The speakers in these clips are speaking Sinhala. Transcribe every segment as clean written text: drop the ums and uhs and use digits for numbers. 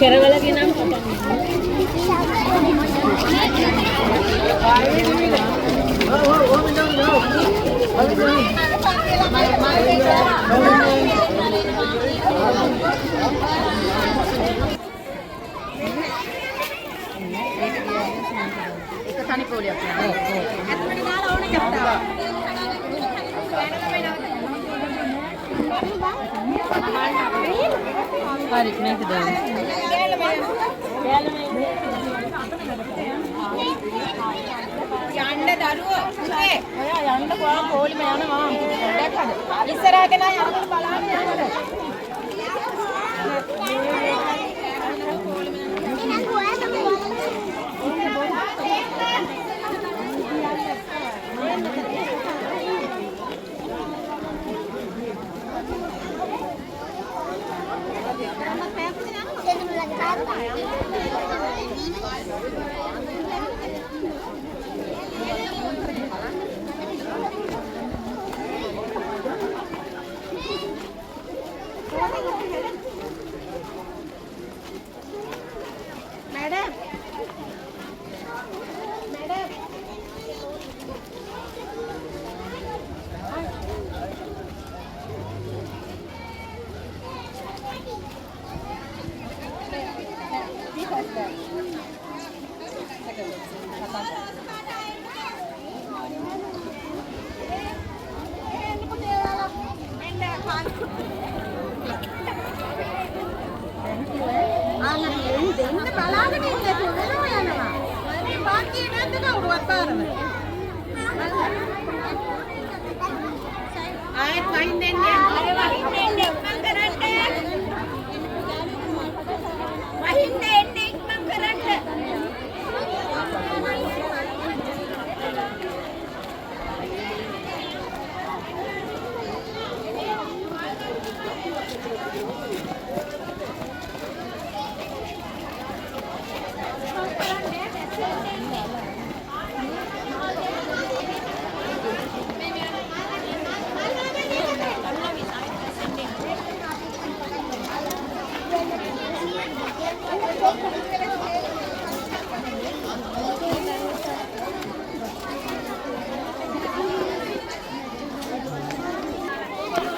කෙරවලගේ නම් තනි පොලියක් නෑ. ඇත්තට දාලා ඕනේ කප්පා. හරි මේක දාන්න. යන්න දරුවෝ. ඔයා යන්න කොහොම පොලිම යනවා. පොඩ්ඩක් හද. ඉස්සරහගෙන යනකොට බලන්න යන්න.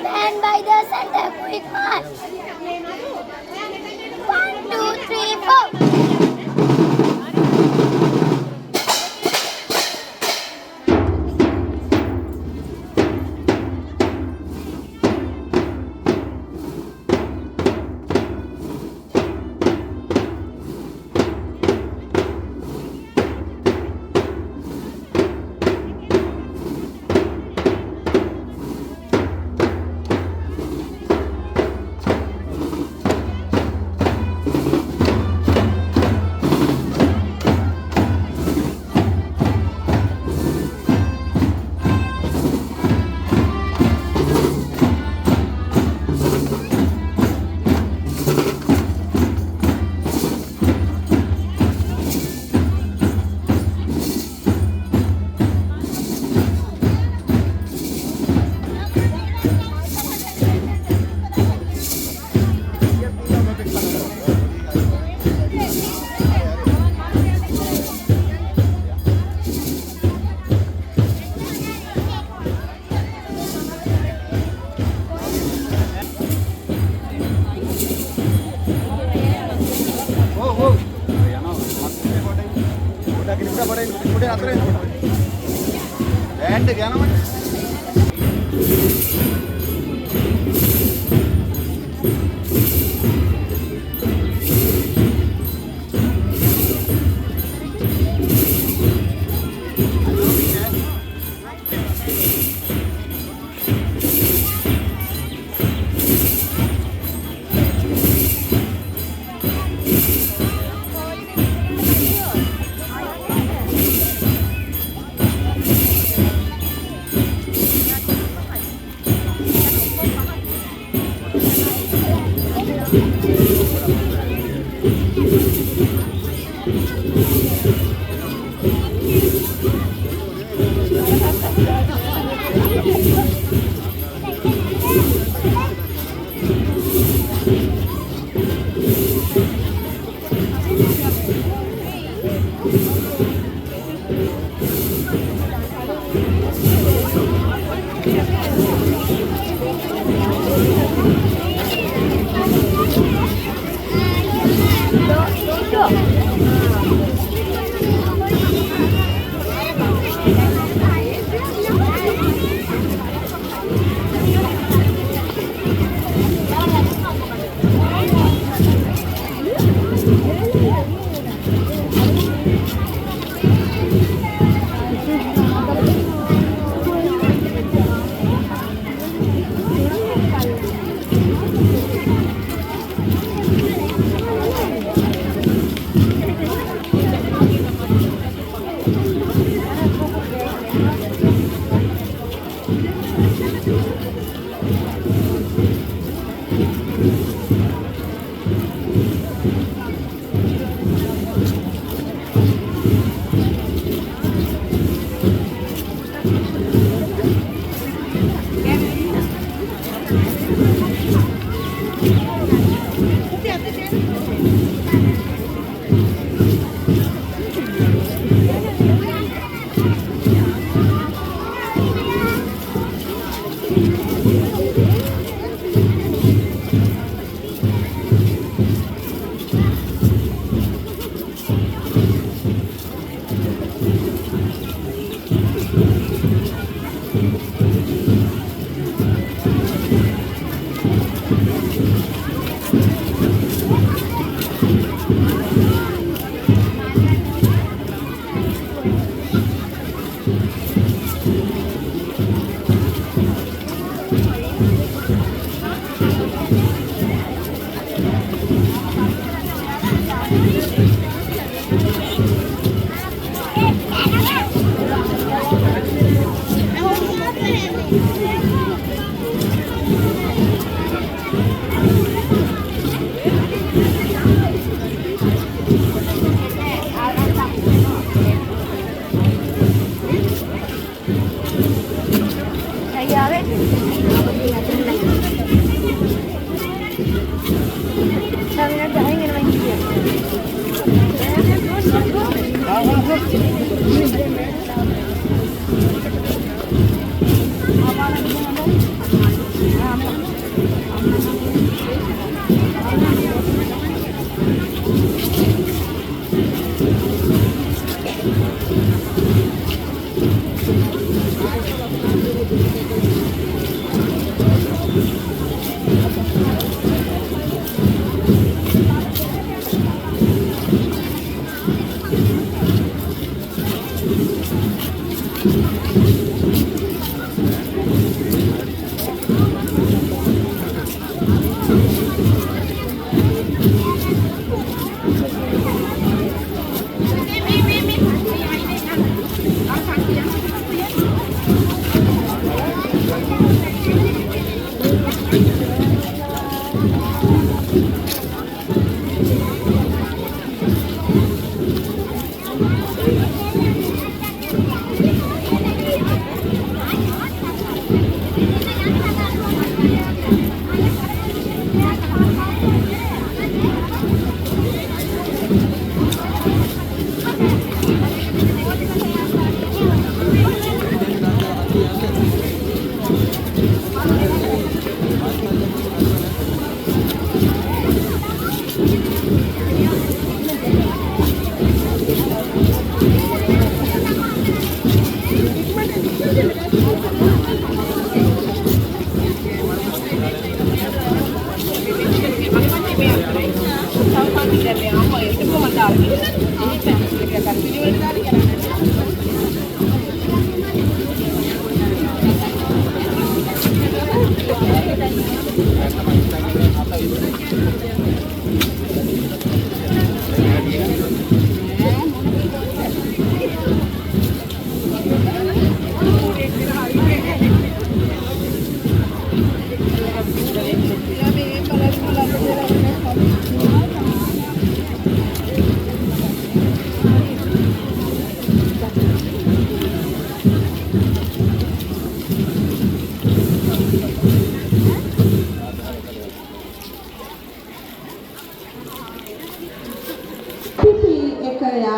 Stand by the center, quick march. 1, 2, 3, 4.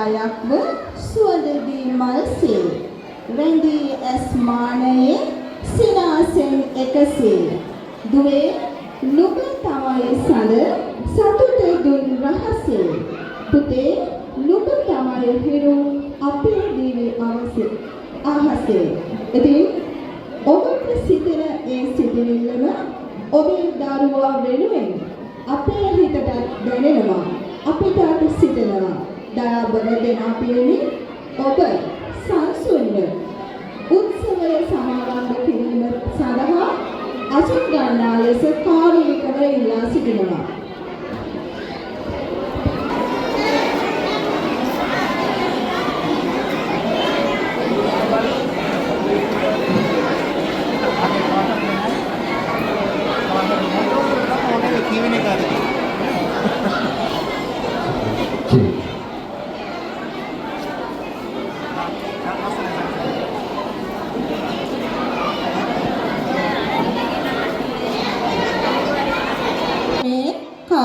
යායක්ව සුවඳදී මල්සේ රැඳී ඇස් මානයේ සිනාසෙන් එකසේ දුවේ නුඹ තමයි සඳ සතුට දුන් රහසේ පුතේ නුඹ තමයි හිරු අපේ දිවි අහසේ ඉතින් ඔබට සිතන ඒ සිතිවිල්ලම ඔබේ දරුවා වෙනුවෙන් අපේ හිතට දැනෙනවා අපිට සිතනවා දයාබර දෙමාපියනි ඔබ සංසුන්ව උත්සවය සමාරම්භ කිරීම සඳහා අසුන් ගන්නා ලෙස කාරුණිකව ඉල්ලා සිටිනවා.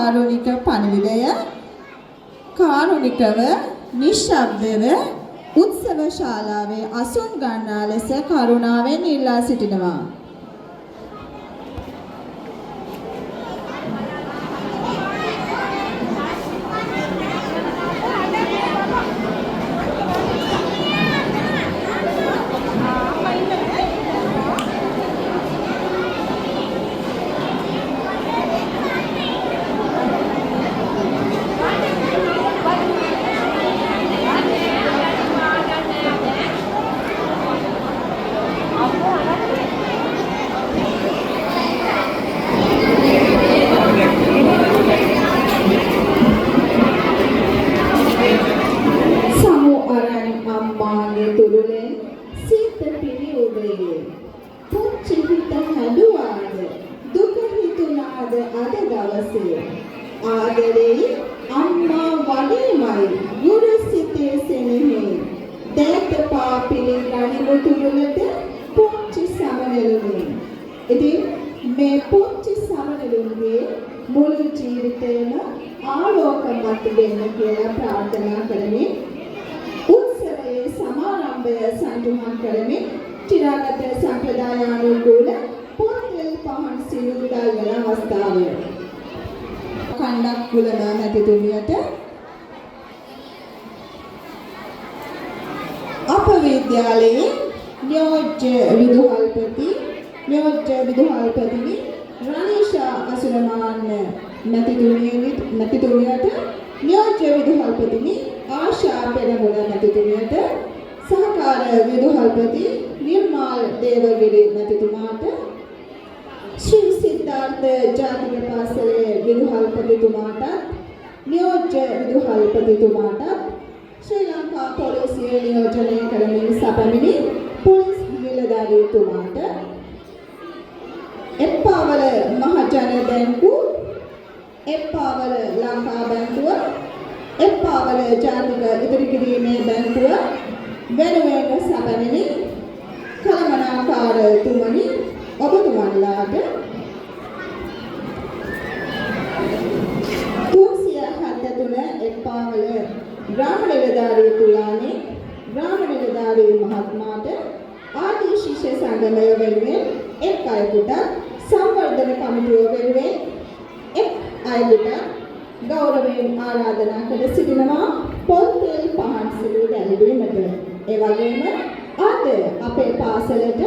කාරුණික පණිවිඩය කාරුණිකව නිශ්ශබ්දව උත්සව ශාලාවේ අසුන් ගන්නා ලෙස කරුණාවෙන් ඉල්ලා සිටිනවා. ආදරේ අම්මා වඩේමයි ගුරු සිතේ සෙනෙහි දැත පාපිලි ගනිමු තුරුලට පුංචි සමනලුනේ. ඉතින් මේ පුංචි සමනලුන්ගේ මුළු ජීවිතේම ආලෝකමත් දෙන්න කියලා ප්‍රාර්ථනා කරමින් උත්සවයේ සමාරම්භය සංජුමන් කරමින් චිරාගත සම්ප්‍රදායානුකූල පොත්වල පහන් සිලු දල්වන අවස්ථාව. කණ්ඩක් කුලන මැතිතුමියට අප විද්‍යාලයේ නියෝජ්‍ය විදුහල්පතිනි රනීෂා අසුරමාන්න මැතිතුමියට නියෝජ්‍ය විදුහල්පතිනි ආශා පෙරමුණ මැතිතුමියට සහකාර විදුහල්පති නිර්මාල් දේවගිරි මැතිතුමාට ශ්‍රී සිද්ධාර්ථ ජාතික පාසලේ විදුහල්පතිතුමාට නියෝජ්‍ය විදුහල්පතිතුමාට ශ්‍රී ලංකා පොලිසිය නියෝජනය කරමින් සැපමිනි පොලිස් නිලධාරීතුමාට එප්පාවල මහජන බැංකු එප්පාවල ලංකා බැංකුව එප්පාවල ජාතික ඉදිරිකිරීමේ බැංකුව වෙනුවෙන් සැපමිනි කළමනාකාරතුමනි ඔබතුමන්ලාට 373 එප්පාවල ග්‍රාම නිලධාරී තුලානේ ග්‍රාම නිලධාරී මහත්මයාට ආදී ශිෂ්‍ය සංගමය වෙනුවෙන් එක් අයෙකුට සංවර්ධන කමිටුව වෙනුවෙන් එක් අයෙකුට ගෞරවයෙන් ආරාධනා කර සිටිනවා පොත්වල පහන් සිලු දැල්වීමට. ඒ වගේම අද අපේ පාසලට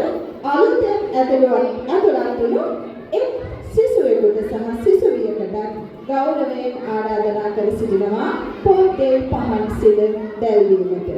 අලුතෙන් ඇතුළත් වුණු එක් සිසුවෙකුට සහ සිසුවියකට ගෞරවයෙන් ආරාධනා කර සිටිනවා පොත්වල පහන් සිලු දැල්වීමට.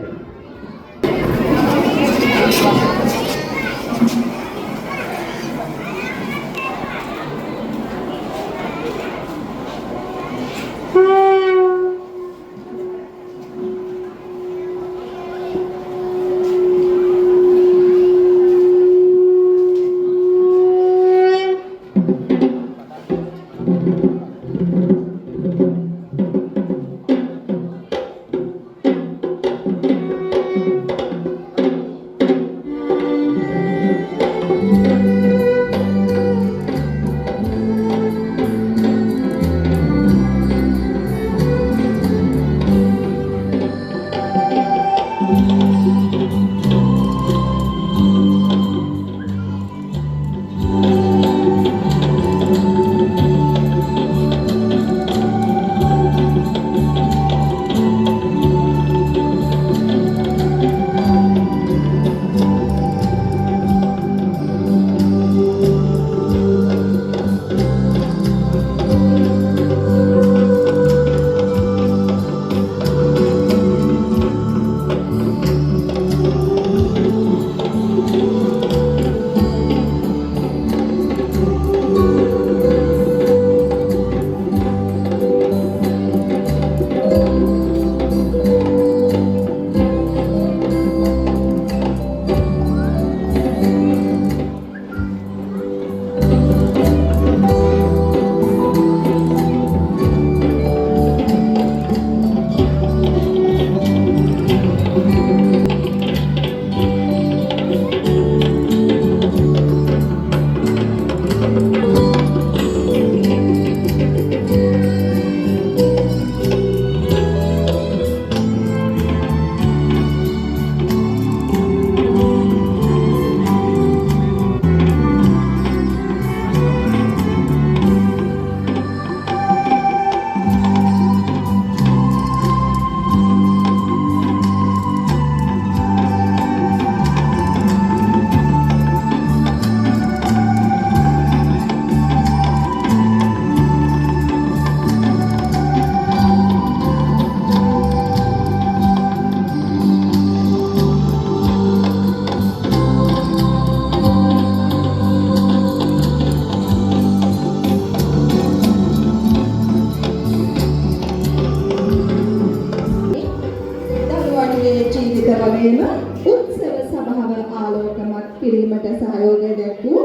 උත්සව සභාව ආලෝකමත් කිරීමට සහයෝගය දැක්වූ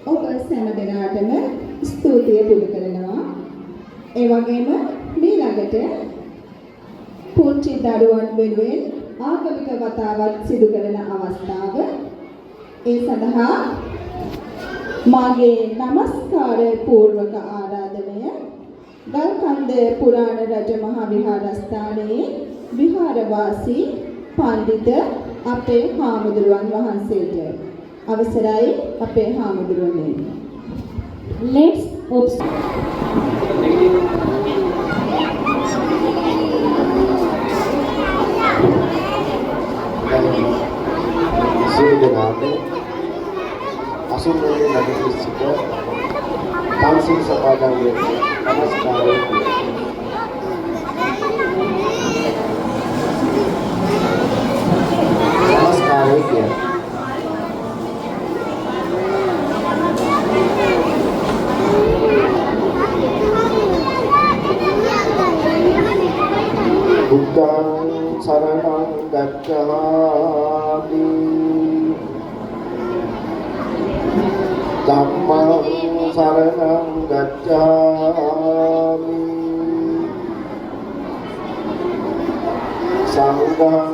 ඔබ සෑම දෙනාටම ස්තුතිය පුද කරනවා. ඒ වගේම ඊළඟට පුංචි දරුවන් වෙනුවෙන් ආගමික වතාවත් සිදු කරන අවස්ථාව. ඒ සඳහා මාගේ নমස්කාර පූර්වක ආරාධනය ගල්කන්ද පුරාණ රජ මහා විහාරස්ථානයේ විහාරවාසී පඬිත අපේ හාමුදුරුවන් වහන්සේට අවසරයි අපේ හාමුදුරුවනේ. Let's observe. සියදෙනාට අසුරේ නගරයේ සිට පන්සිල් සමාදන් වේ නමස්කාරය කිය. බුද්ධං සරණං ගච්ඡාමි ධම්මං සරණං ගච්ඡාමි සංඝං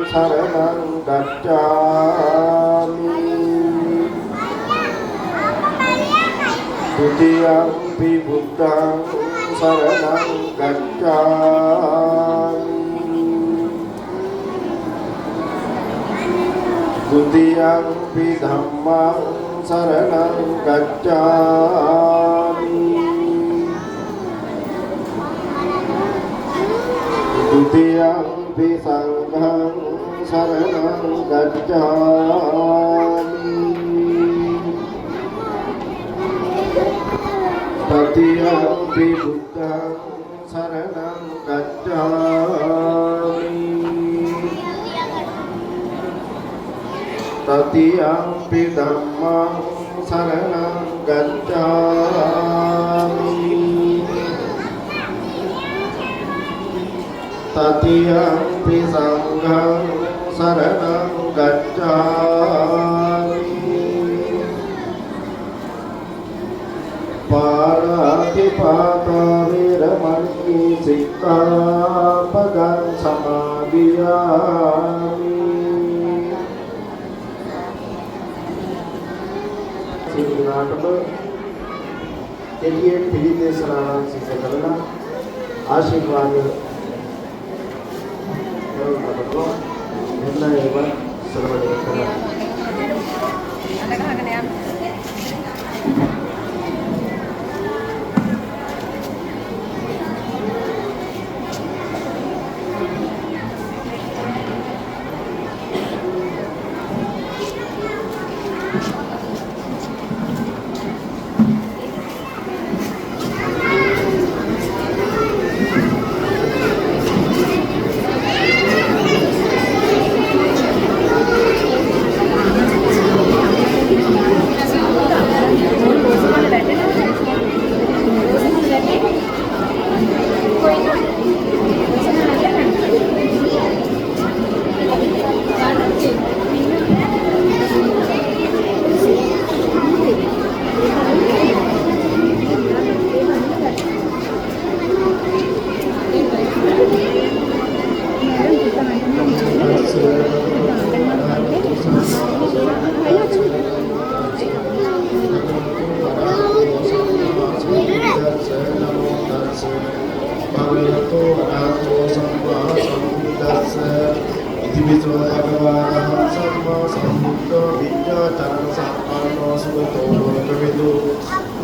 සරණං ගච්ඡාමි ဒုတိယံ පි බුද්ධං සරණං ගච්ඡාමි ဒုတိယံ පි ධම්මං සරණං ගච්ඡාමි ဒုတိယံ පි සංඝං සරණං ගච්ඡාමි တတိယံ පි බුද්ධං සරණං ගච්ඡාමි တတိယံ පි ධම්මං සරණං ගච්ඡාමි တတိယံ පි සංඝං සරණං ගච්ඡාමි ပါဠိပါတဝေရမဏိစိက္ခာပဒံသမာදිယာမိසිංහනාටම එළියෙන් පිළිදේශනාවන් සිද්ධ කරලා ආශිර්වාද කරනවා එන්න ඒව සරවඩ කරලා අඬ ගහගෙන යන්න.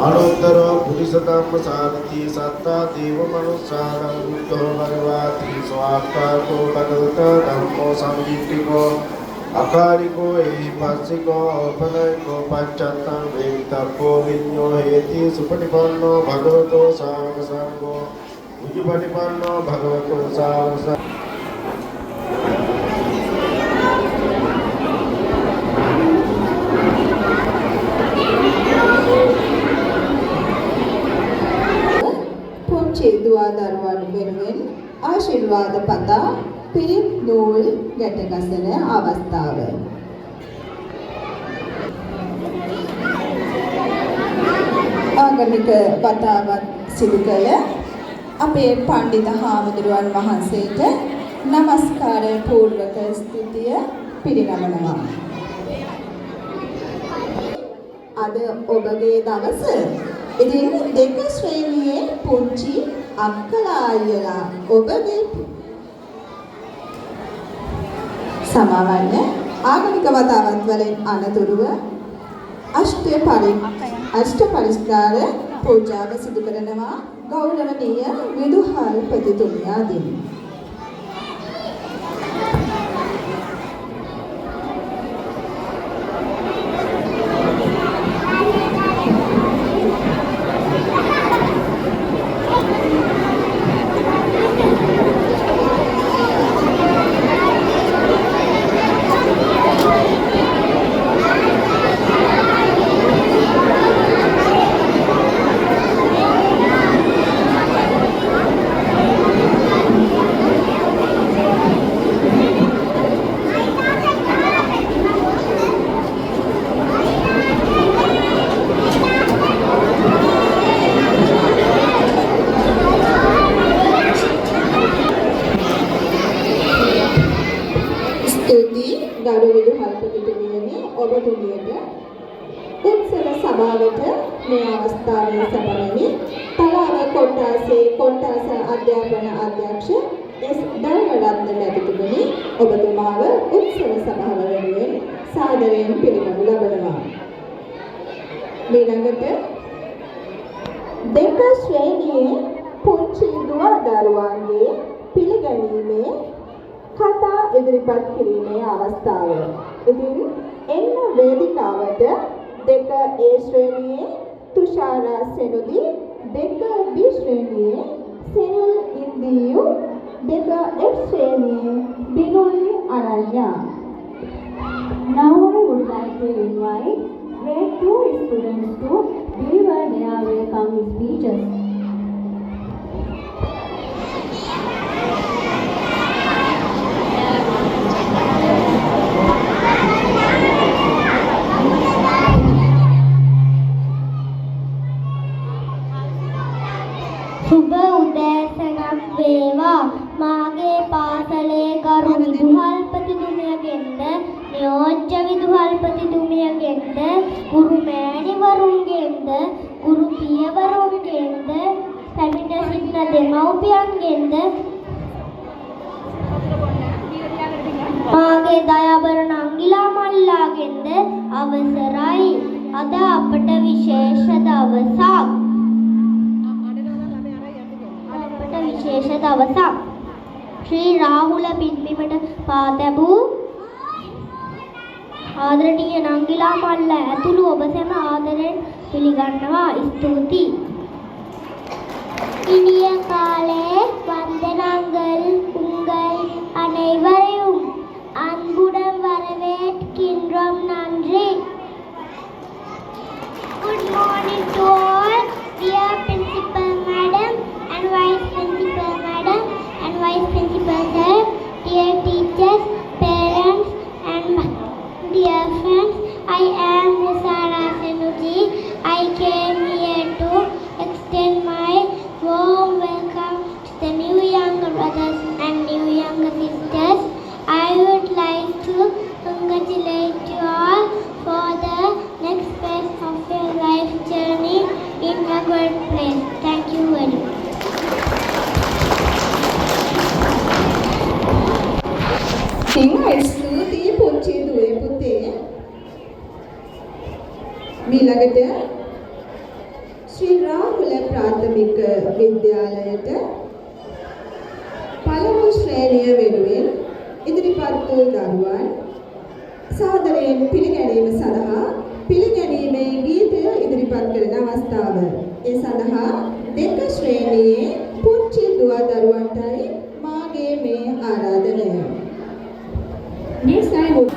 අනුත්තර පුරිසතම්ම සාරති සත්තා දේව මනුස්සාරං බුද්ධෝ භගවාති ස්වාක්ඛාතෝ භගවත ධම්මෝ සම්දිට්ඨිකෝ අකාලිකෝ එහිපස්සිකෝ ඕපනයිකෝ පච්චත්තං වේිතප්පෝ විඤ්ඤෝ හේති සුපටිපන්නෝ භගවතෝ සාවක සංඝෝ උජුපටිපන්නෝ භගවතෝ සාවක දුවා දරුවන් වෙනුවෙන් ආශිර්වාද පතා පිරිත් නූල් ගැටගසන අවස්ථාව. ආගමික වතාවත් සිදු කළ අපේ පඬිත හාමුදුරුවන් වහන්සේට নমස්කාර පූර්වක ස්තුතිය පිරිනමනවා. අද ඔබගේ දවස ඉතින් දෙක ශ්‍රේණියේ පුංචි අක්කලා අයියලා ඔබගේ සමාවන්න ආගමික වතාවත් වලින් අනතුරුව අෂ්ට පරිස්කාර පූජාව සිදු කරනවා ගෞරවනීය විදුහල්පතිතුමියා දිනු. ගරු විදුහල්පතිතුමියනි ඔබතුමියට උත්සව සභාවට මේ අවස්ථාවේ සැපයමි. තලාව කොට්ටාස අධ්‍යාපන අධ්‍යක්ෂ එස් ධර්මරත්න මැතිතුමනි ඔබතුමාව උත්සව සභාව වෙනුවෙන් සාදරයෙන් පිළිගනු ලබනවා. ඊළඟට දෙක ශ්‍රේණියේ පුංචි දුව දරුවන්ගේ පිළිගැනීමේ කතා ඉදිරිපත් කිරීමේ අවස්ථාව. ඉතින් එන්න වේදිකාවට දෙක A ශ්‍රේණියේ තුෂාරා සෙනුදි, දෙක B ශ්‍රේණියේ සෙනුල් ඉන්දියු, දෙක F ශ්‍රේණියේ බිනුලි Ananya. Now I would like to invite grade 2 students to deliver their welcome speeches. සුබ උදෑසනක් වේවා. මාගේ පාසලේ ගරු විදුහල්පතිතුමියගෙන්ද නියෝජ්‍ය විදුහල්පතිතුමියගෙන්ද ගුරු මෑණිවරුන්ගෙන්ද ගුරු පියවරුන්ගෙන්ද පැමිණ සිටින දෙමව්පියන්ගෙන්ද මාගේ දයාබර නංගිලා මල්ලාගෙන්ද අවසරයි. අද අපට විශේෂ දවසක්. ශ්‍රී රාහුල පින්බිමට පා තැබූ ආදරණීය නංගිලා මල්ල ඇතුළු ඔබ සැම ආදරෙන් පිළිගන්නවා. ස්තුතියි. இனிய காலை வந்தனங்கள் உங்கள் அனைவரையும் அன்புடன் வரவேற்கின்றோம். நன்றி. Good morning to all, dear Principal Madam and Vice Principal Madam and Vice Principal Sir, dear teachers, parents and dear friends. I am Musara Senuji. I came here to extend my warm welcome to the new younger brothers and new younger sisters. I would like to congratulate you all for the next phase of your life journey in a good place. Thank you very much. ස්තුතියි පුංචි දුවේ පුතේ. ඊළඟට ශ්‍රී රාහුල ප්‍රාථමික විද්‍යාලයට පළමු ශ්‍රේණිය වෙනුවෙන් ඉදිරිපත් වූ දරුවන් සාදරයෙන් පිළිගැනීම සඳහා පිළිගැනීමේ ගීතය ඉදිරිපත් කරන අවස්ථාව. ඒ සඳහා දෙක ශ්‍රේණියේ පුංචි දුව දරුවන්ටයි මාගේ මේ ආරාධනය. Next I would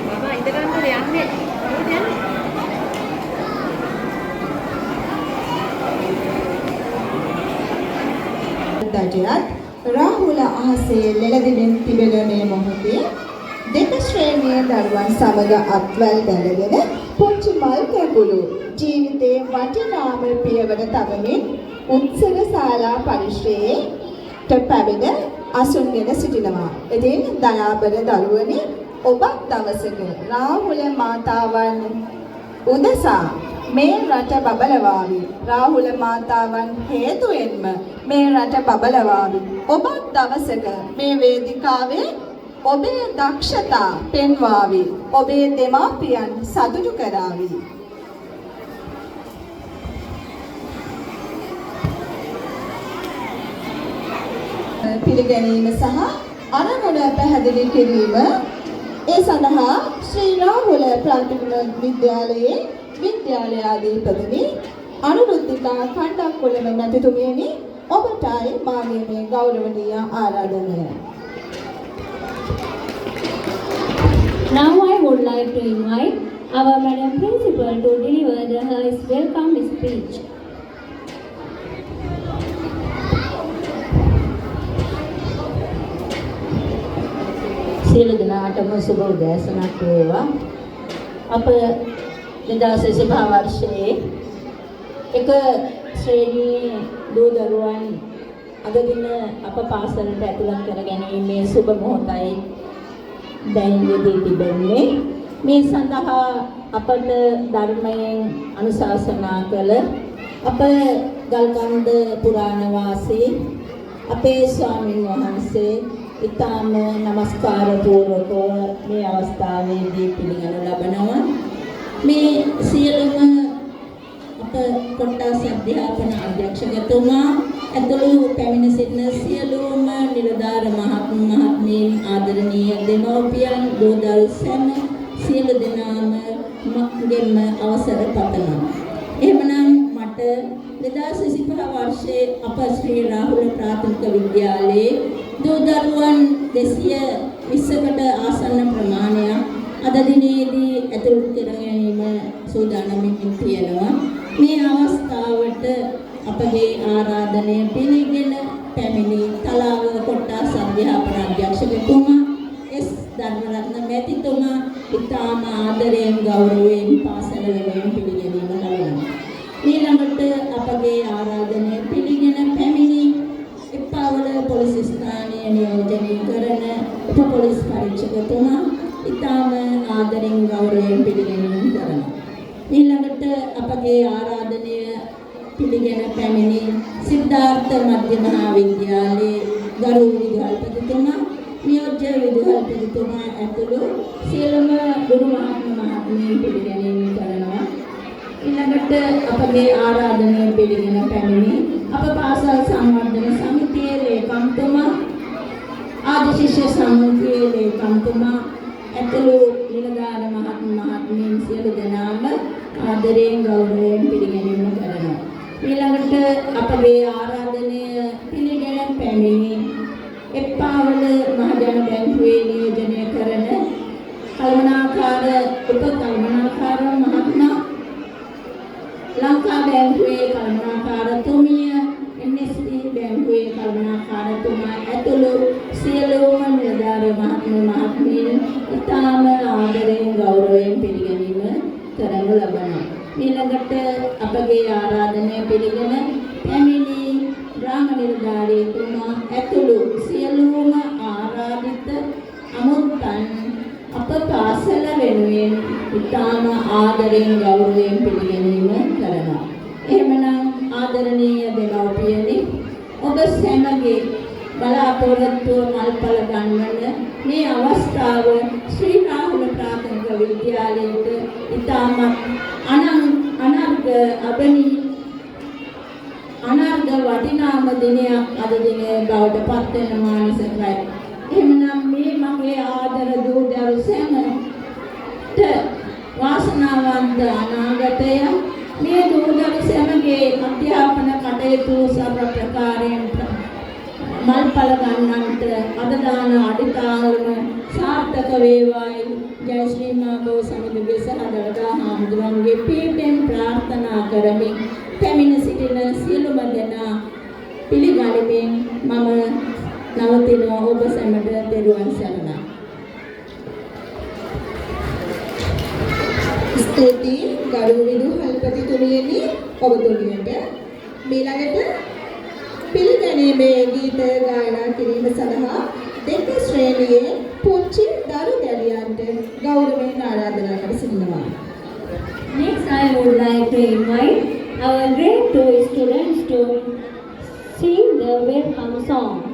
බබා ඉඳගන්නද යන්නේ? දජයත් රාහුල අහසේ ලෙලදෙමින් තිබෙන මේ මොහොතේ දෙක ශ්‍රේණියේ දරුවන් සමග අත්වැල් බැඳගෙන පුංචි මල් කැකුළු ජීවිතයේ වටිනාම පියවර තබමින් උත්සව ශාලා පරිශ්‍රයේ පැමිණ අසුන්ගෙන සිටිනවා. ඉතින් දයාබර දරුවනි, ඔබත් දවසක රාහුල මාතාවන් උදෙසා මේ රට බබලවාවි. රාහුල මාතාවන් හේතුවෙන්ම මේ රට බබලවාවි. ඔබත් දවසක මේ වේදිකාවේ ඔබේ දක්ෂතා පෙන්වාවි. ඔබේ දෙමාපියන් සතුටු කරાવી. පිළිගැනීම සහ අරමුණ පැහැදිලි කිරීම ඒ සඳහා ශ්‍රී රාහුල ප්‍රාථමික විද්‍යාලයේ විද්‍යාලයාධිපතිනි අනුරුද්ධිකා කණ්ඩක්කොළම මැතිතුමියනි ඔබටයි මාගේ මේ ගෞරවනීය ආරාධනය. Now I would like to invite our Madam Principal to deliver her welcome speech. සියලු දෙනාටම සුබ උදෑසනක් වේවා. අප 2025 වර්ෂයේ එක ශ්‍රේණියේ දූ දරුවන් අද දින අප පාසලට ඇතුළත් කර ගැනීමේ සුබ මොහොතයි දැන් යෙදී තිබෙන්නේ. මේ සඳහා අපට ධර්මයෙන් අනුශාසනා කළ අප ගල්කන්ද පුරාණ වාසී අපේ ස්වාමීන් වහන්සේ ඉතාම නමස්කාර පූර්වකව මේ අවස්ථාවේදී පිළිගනු ලබනවා. මේ සියලුම අප කොට්ටාස අධ්‍යාපන අධ්‍යක්ෂකතුමා ඇතුළු පැමිණ සිටින සියලුම නිලධාර මහත්මීන් ආදරණීය දෙමව්පියන් දෝදල් සැම සියලු දෙනාම මගෙන්ම අවසර පතනවා. එහෙමනම් මට 2025 වර්ෂයේ අප ශ්‍රී රාහුල ප්‍රාථමික විද්‍යාලයේ දූ දරුවන් 220කට ආසන්න ප්‍රමාණයක් අද දිනේදී ඇතුළත් කර ගැනීම සූදානම්ින් තියෙනවා. මේ අවස්ථාවට අපගේ ආරාධනය පිළිගෙන පැමිණි තලාව කොට්ටාස අධ්‍යාපන අධ්‍යක්ෂකතුමා එස් ධර්මරත්න මැතිතුමා ඉතාම ආදරයෙන් ගෞරවයෙන් පාසල වෙනුවෙන් පිළිගැනීම ලබනවා. ඊළඟට අපගේ ආරාධනය පිළිගෙන පැමිණි එප්පාවල පොලිස් ස්ථානයේ නියෝජනය කරන උප පොලිස් පරීක්ෂකතුමා ඉතාම ආදරයෙන් ගෞරවයෙන් පිළිගැනීම කරනවා. ඊළඟට අපගේ ආරාධනය පිළිගෙන පැමිණි සිද්ධාර්ථ මධ්‍ය මහා විද්‍යාලයේ ගරු විදුහල්පතිතුමා නියෝජ්‍ය විදුහල්පතිතුමා ඇතුළු සියලුම ගුරු මහත්මීන් පිළිගැනීම කරනවා. ඊළඟට අපගේ ආරාධනය පිළිගෙන පැමිණි අප පාසල් සංවර්ධන සමිතියේ ලේකම්තුමා ආදි ශිෂ්‍ය සමිතියේ ලේකම්තුමා ඇතුළු නිලධාර මහත්මීන් සියලු දෙනාම ආදරයෙන් ගෞරවයෙන් පිළිගැනීම කරනවා. ඊළඟට අපගේ ආරාධනය පිළිගෙන පැමිණි එප්පාවල මහජන බැංකුවේ නියෝජනය කරන කළමනාකාර උපකළමනාකාර මහත්මයා ලංකා බැංකුවේ කළමනාකාරතුමිය NSB බැංකුවේ කළමනාකාරතුමා ඇතුළු සියලුම නිලධාර මහත්මීන් ඉතාම ආදරයෙන් ගෞරවයෙන් පිළිගැනීම කරනු ලබනවා. ඊළඟට අපගේ ආරාධනය පිළිගෙන පැමිණි ග්‍රාම නිලධාරීතුමා ඇතුළු සියලුම ආරාධිත අමුත්තන් අප පාසල වෙනුවෙන් ඉතාම ආදරයෙන් ගෞරවයෙන් පිළිගැනීම කරනවා. එහෙමනම් ආදරණීය දෙමව්පියනි ඔබ සැමගේ බලාපොරොත්තුව මල්පල ගන්වන මේ අවස්ථාව ශ්‍රී රාහුල ප්‍රාථමික විද්‍යාලයට ඉතාමත් අනර්ග වටිනාම දිනයක් අද දිනේ බවට පත් වෙනවා නිසායි. එහෙමනම් මේ මගේ ආදර දූ දරු සැමට වාසනාවන්ත අනාගතය මේ දූ දරු සැමගේ අධ්‍යාපන කටයුතු සර්ව ප්‍රකාරයෙන් මල්පල ගන්නන්ට අද දාන අඩිතාවම සාර්ථක වේවායි ජය ශ්‍රී මාබෝ සමිඳුගේ සහ දළදා හාමුදුරන්ගේ පීඨෙන් ප්‍රාර්ථනා කරමින් පැමිණ සිටින සියලුම දෙනා පිළිගනිමින් මම නවතිනවා. ඔබ සැමට දරුවන් සරණයි. ස්තුතියි ගරු විදුහල්පතිතුමියනි ඔබතුමියට. ඊළඟට පිළිගැනීමේ ගීත ගායනා කිරීම සඳහා දෙක ශ්‍රේණියේ පුංචි දරු දැරියන්ට ගෞරවයෙන් ආරාධනා කර සිටිනවා. Next, I would like to invite our grade 2 students to sing the welcome song.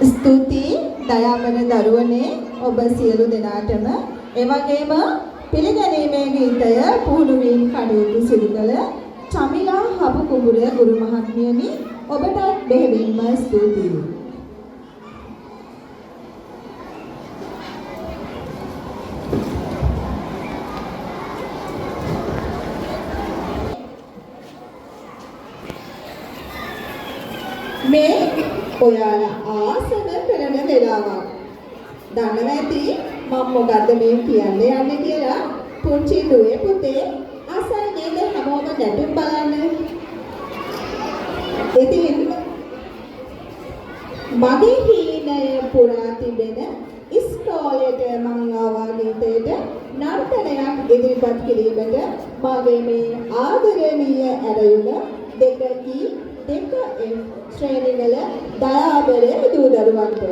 ස්තුතියි දයාවන දරුවනේ ඔබ සියලු දෙනාටම එවැගේම පිළිගැනීමේ ගීතය පුහුණු වීම කටයුතු සිදු කළ චමිලා හබු කුඹුර ගුරු මහත්මියනි ඔබටත් බෙහෙවින්ම ස්තුතියි. මේ ඔයාලා ආසන කරන වෙලාවක් දන්නව ඇති මම මොකද්ද මේ කියන්න යන්නේ කියලා පුංචි දුවේ පුතේ ආසයි නේද හැමෝම නැටුම් බලන්න. ඉතින් මගේ හීනය පුරා තිබෙන ඉස්කෝලේට මං ආවා ගීතයට නර්තනයක් ඉදිරිපත් කිරීමට මගේ මේ ආදරණීය ඇරයුම 2E 2F ශ්‍රේණිවල දයාබර දූ දරුවන්ට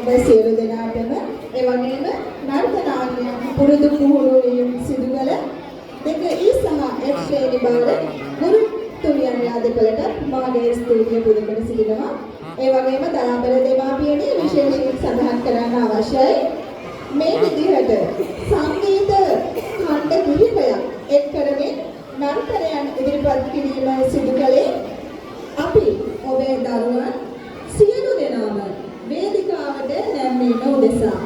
ඔබ සියලු දෙනාටම ඒ වගේම නර්තනාන්‍ය පුරුදු පුහුණු වීම සිදු කළ දෙක ඊ සහ එෆ් ශ්‍රේණි බාර ගුරු තුලියන් යාදපලට මාගේ ස්තුතිය පුද කර සිටිනවා. ඒ වගේම දයාබල දෙමාපියනි විශේෂයෙන් සඳහන් කරන්න අවශ්‍යයි මේ විදිහට සංගීත ඛණ්ඩ කිහිපයක් එක් කරමින් නර්තනයන් ඉදිරිපත් කිරීම සිදු කළේ අපි ඔබේ දරුවන් සියලු දෙනාම වේදිකාවට නැමීම උදෙසා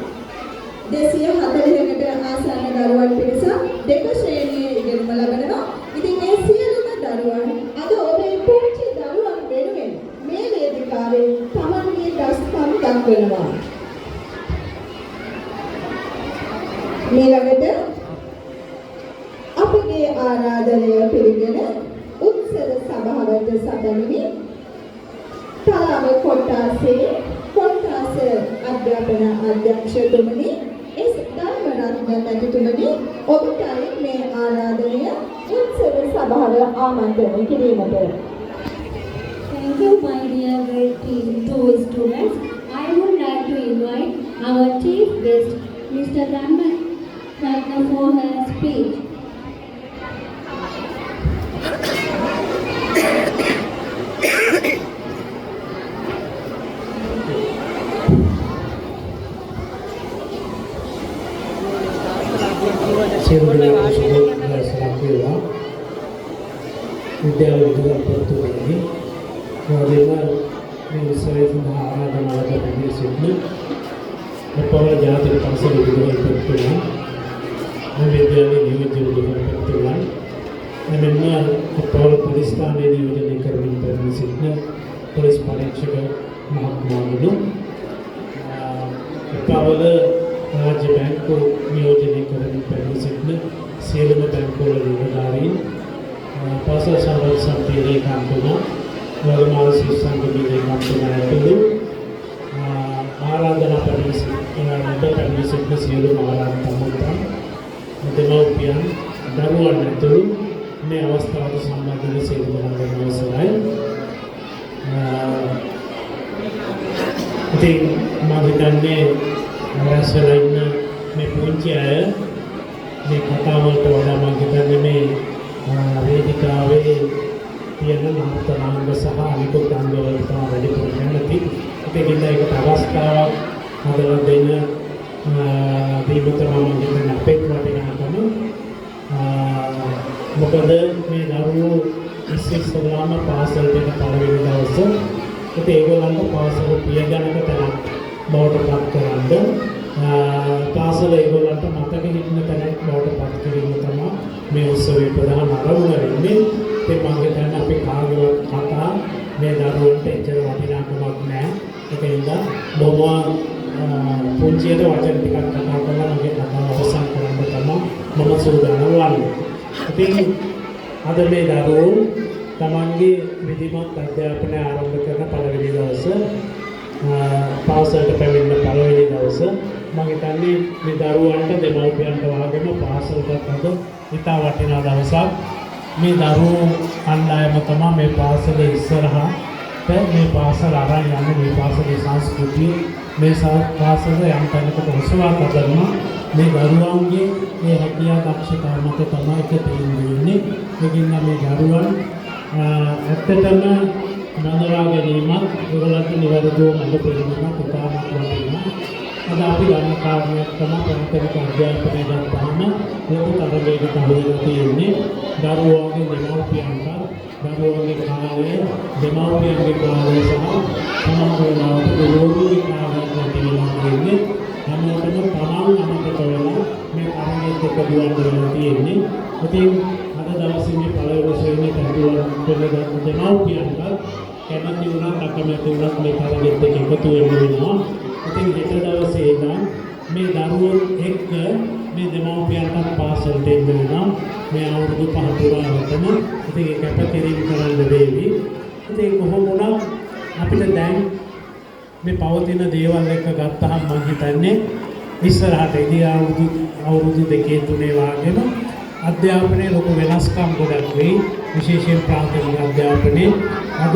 240කට ආසන්න දරුවන් පිරිසක් දෙක ශ්‍රේණියේ ඉගෙනුම ලබනවා. ඉතින් මේ සියලුම දරුවන් අද ඔබේ පුංචි දරුවන් වෙනුවෙන් මේ වේදිකාවේ තමන්ගේ දස්කම් දක්වනවා. ඊළඟට අපගේ ආරාධනය පිළිගෙන උත්සව සභාවට සැදැනුනි තලාව කොට්ටාසේ කොට්ටාස අධ්‍යාපන අධ්‍යක්ෂතුමනි එස් ධර්මරත්න මැතිතුමනි ඔබටයි මේ ආරාධනය උත්සව සභාව ආමන්ත්‍රණය කිරීමට. Thank you, my dear grade 2 students. I would like to invite our chief guest, Mr. Dhanma Ratna, for her speech. සියලු දෙනාට සුබ දවසක් වේවා. විද්‍යාලය විද්‍යාපතිතුමනි වගේම මේ විශ්වවිද්‍යාලය සඳහා ආරාධනාවක් ලැබී සිටින අපවල ජාතික පන්සල විද්‍යාපතිතුමනි මේ විද්‍යාලයේ නියෝජ්‍ය විද්‍යාපතිතුමනි එමෙන්න අපවල පොලිස් ස්ථානයේ නියෝජනය කරමින් පැමිණ සිටින පොලිස් පරීක්ෂක මහත්මයාණන් අපවල राज्य बैंक को नियोजन करने पहले सिर्फ सेल में बैंक को जिम्मेदारी पासा सावध संपत्ति काम करना वर्गमाल शिक्षण को भी काम करना है तो आराधना पहले से नंबर पहले सिर्फ सेल में आराधना होता दिमाग पियान दरुआन ने तो मैं अवस्था तो संबंधित सेल में आराधना सराय इतने माध्यम ने रसलाइन में पूंची आया මේ කතාවලට වඩා මම හිතන්නේ මේ වේදිකාවේ තියෙන නර්තනාංග සහ අනිකුත් අංග වල තමයි වැඩිපුර කැමති. ඒකෙන්ද ඒකට අවස්ථාවක් හදලා දෙන්න දීපත මම හිතන්නේ අපේ වටිනාකම. මොකද මේ දරුවෝ ඉස්සෙල්ලාම පාසල් දෙක පළවෙනි දවසේ ඒගොල්ලන්ට පාසල පියගන්නක තරම් බවට පත් කරන්න පාසල ඒගොල්ලන්ට මතක හිටින තැනක් බවට පත් කිරීම තමයි මේ උත්සවයේ ප්‍රධාන අරමුණ වෙන්නේ. ඒ මම හිතන්නේ අපි කාගේවත් කතා මේ දරුවන්ට එච්චර වටිනාකමක් නැහැ. ඒකෙන්ද බොහොම පුංචියට වචන ටිකක් කතා කරලා මගේ කතාව අවසන් කරන්න තමයි මම සූදානම් වන්නේ. ඉතින් අද මේ දරුවෝ තමන්ගේ විධිමත් අධ්‍යාපනය ආරම්භ කරන පළවෙනි දවසේ පාසලට පැමිණෙන පළවෙනි දවසේ මම හිතන්නේ මේ දරුවන්ට දෙමව්පියන්ට වගේම පාසලට අද ඉතා වටිනා දවසක්. මේ දරුවෝ අන්ඩායම තමයි මේ පාසල ඉස්සරහට මේ පාසල අරන් යන්නේ. මේ පාසලේ සංස්කෘතිය මේ පාසල යම් තැනකට ඔසවා තබනවා. මේ දරුවන්ගේ මේ හැකියාව දක්ෂතාව මත තමයි ඒක තේරෙන්නේ. ඒකින් මේ දරුවන් ඇත්තටම නඳවා ගැනීමත් ඒගොල්ලන්ට නිවැරදිව මඟ පෙන්නීමත් ඉතාමත් වටිනවා. අද අපි ගන්න කාරණයක් තමයි ප්‍රාථමික අධ්‍යාපනය ගත්තාම ලොකු තරගයකට අහුවෙලා තියෙන්නේ. දරුවෝගේ දෙමව්පියන්ට දරුවෝගේ කාලය දෙමව්පියන්ගේ කාලය සහ සමාජ වෙලාවට ගුරුවරුගේ කාලයක් ලැබෙනවා කියන්නේ හැමෝටම තමන් අමතක වෙලා මේ කාරණේත් එක්ක දුවන්න වෙලා තියෙන්නේ. ඉතින් අද දවසේ මේ පළවෙනි ශ්‍රේණියේ පැහැදිලිව පෙළගත් දෙමව්පියන්ට කැමති වුණත් අකමැති වුණත් මේ තරගෙත් එක්ක එකතු වෙන්න වෙනවා. ඉතින් හෙට දවසේ ඉඳන් මේ දරුවෝ එක්ක මේ දෙමව්පියන්ට පාසලට එන්න වෙනවා. මේ අවුරුදු 5 පුරාවටම ඉතින් ඒක කැපකිරීම කරන්න වෙවි. ඉතින් කොහොම වුණත් අපිට දැන් මේ පවතින දේවල් එක්ක ගත්තහම මම හිතන්නේ ඉස්සරහට ඉදී අවුරුදු දෙකේ තුනේ වගේම අධ්‍යාපනයේ ලොකු වෙනස්කම් ගොඩක් වෙයි. විශේෂයෙන් ප්‍රාථමික අධ්‍යාපනයේ අද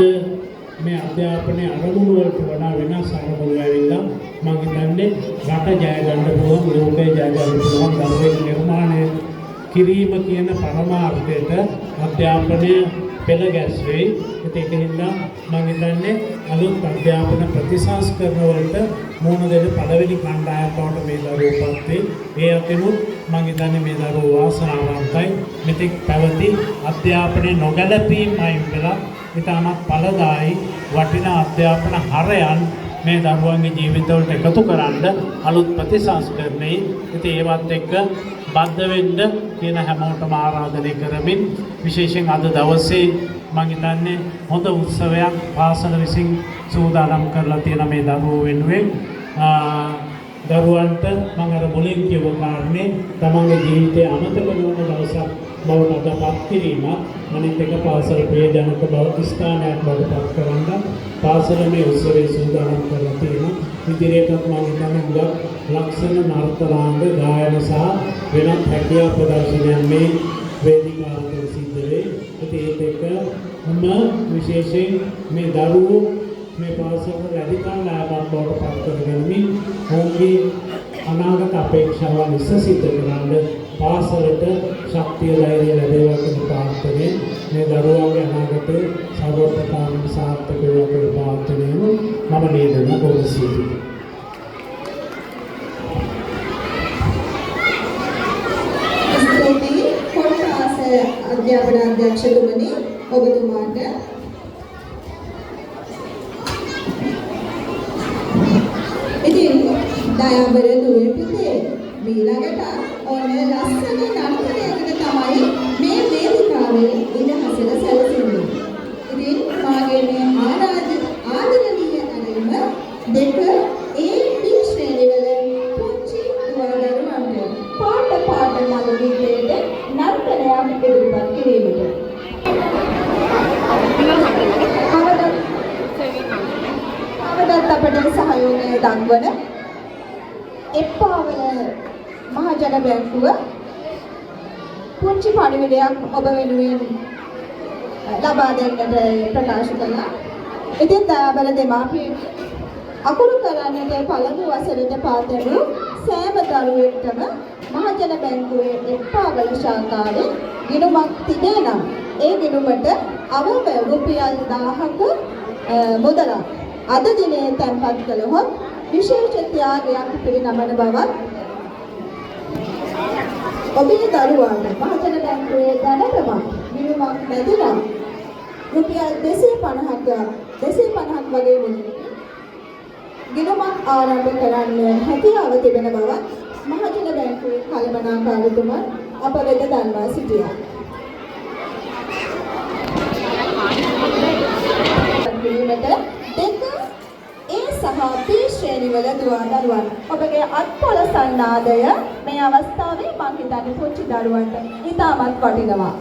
මේ අධ්‍යාපනයේ අරමුණු වලට වඩා වෙනස් අරමුණු ඇවිල්ලා මම හිතන්නේ රට ජය ගන්න පුළුවන් ලෝකය ජය ගන්න පුළුවන් දරුවෙක් නිර්මාණය කිරීම කියන පරමාර්ථයට අධ්‍යාපනය පෙළ ගැස්වේ. ඒක හින්දා මම හිතන්නේ අලුත් අධ්‍යාපන ප්‍රතිසංස්කරණ වලට මුහුණ දෙන පළවෙනි කණ්ඩායම බවට මේ දරුවෝ පත් වේ. ඒ අතෙමුත් මම හිතන්නේ මේ දරුවෝ වාසනාවන්තයි. මෙතෙක් පැවති අධ්‍යාපනයේ නොගැලපීම් අයින් වෙලා ඉතාමත් ඵලදායී වටිනා අධ්‍යාපන හරයන් මේ දරුවන්ගේ ජීවිතවලට එකතු කරන්න අලුත් ප්‍රතිසංස්කරණයේ ඉතින් ඒවත් එක්ක බද්ධ වෙන්න කියන හැමෝටම ආරාධනය කරමින් විශේෂයෙන් අද දවසේ මම හිතන්නේ හොඳ උත්සවයක් පාසල විසින් සූදානම් කරලා තියෙන මේ දරුවෝ වෙනුවෙන් දරුවන්ට මම අර මුලින් කියව කාරණේ තමන්ගේ ජීවිතයේ අමතක නොවන දවසක් බවට අදපත් කිරීම අනිත් එක පාසල ප්‍රියජනක බව ස්ථානයක් බවට පත් කරන්න පාසල මේ උත්සවයේ සූදානම් කරලා තියෙනවා. ඉදිරියටත් මම හිතන්නේ මුගක් ලක්ෂණ නර්තනාංග ගායන සහ වෙනත් හැකියා ප්‍රදර්ශනයන් මේ වේදිකාවක සිද්ධ වේ. ඒත් එක්ක මම විශේෂයෙන් මේ දරුවෝ මේ පාසල රැඩිකල් ලාභයක් බවට පත් කරගනිමින් ඔවුන්ගේ අනාගත අපේක්ෂාවන් ඉස්සසිත කරන්න පාසලට ශක්තිය ධෛර්යය ලැබේවා කියන ප්‍රාර්ථනාවෙන් මේ දරුවන්ගේ අනාගතේ සර්වප්‍රථම සාර්ථක වේවා කියන ප්‍රාර්ථනාවෙන් මම නේදන ගොඩසිටි. ස්තුතියි කොට්ටාස අධ්‍යාපන අධ්‍යක්ෂතුමනි ඔබතුමාට. ඉතින් දයාබර දුවේ පුතේ ඊළඟට ඕනේ ලස්සන නර්තනයකට තමයි මේ වේදිකාවේ ඉඳහසල සැලසෙන්නේ. ඉතින් මාගේ මේ ආදරණීය අරමුණ දෙක ඒ ශ්‍රේණිවල පුංචි දුවදරුවන්ට පාට මඟ විදිහට නර්තනයක් ඉදිරිපත් කිරීමට. අවදත් අපට සහයෝගය දක්වන එප්පාවල මහජන බැංකුව පුංචි පණිවිඩයක් ඔබ වෙනුවෙන් ලබා දෙන්නට ප්‍රකාශ කළා. ඉතින් දයාබල දෙමාපියන් අකුරු කරන්නට පළමු වසරට පාදැණු සෑම දරුවෙකුටම මහජන බැංකුවේ එප්පාවල ශාඛාවේ ගිණුමක් තිබේ නම් ඒ ගිණුමට අවම රුපියල් 1000ක මුදලක් අද දිනේ තැන්පත් කළහොත් විශේෂ ත්‍යාගයක් පිළිනමන බවත් ඔබේ දරුවාට මහජන බැංකුවේ දැනටම ගිණුමක් නැතිනම් රුපියල් 250ක් වගේ මුදලකින් ගිණුමක් ආරම්භ කරන්න හැකියාව තිබෙන බවත් මහජන බැංකුවේ කළමනාකාරතුමා අප වෙත දන්වා සිටියා. දෙක ඒ සහ B ශ්‍රේණිවල දරුවන් ඔබගේ අත්පොළ සන්නාදය මේ අවස්ථාවේ මම හිතන්නේ පුංචි දරුවන්ට ඉතාමත් වටිනවා.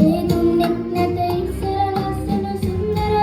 ඒ දුන්නෙත් නැත ඉස්සර ලස්සන සුන්දර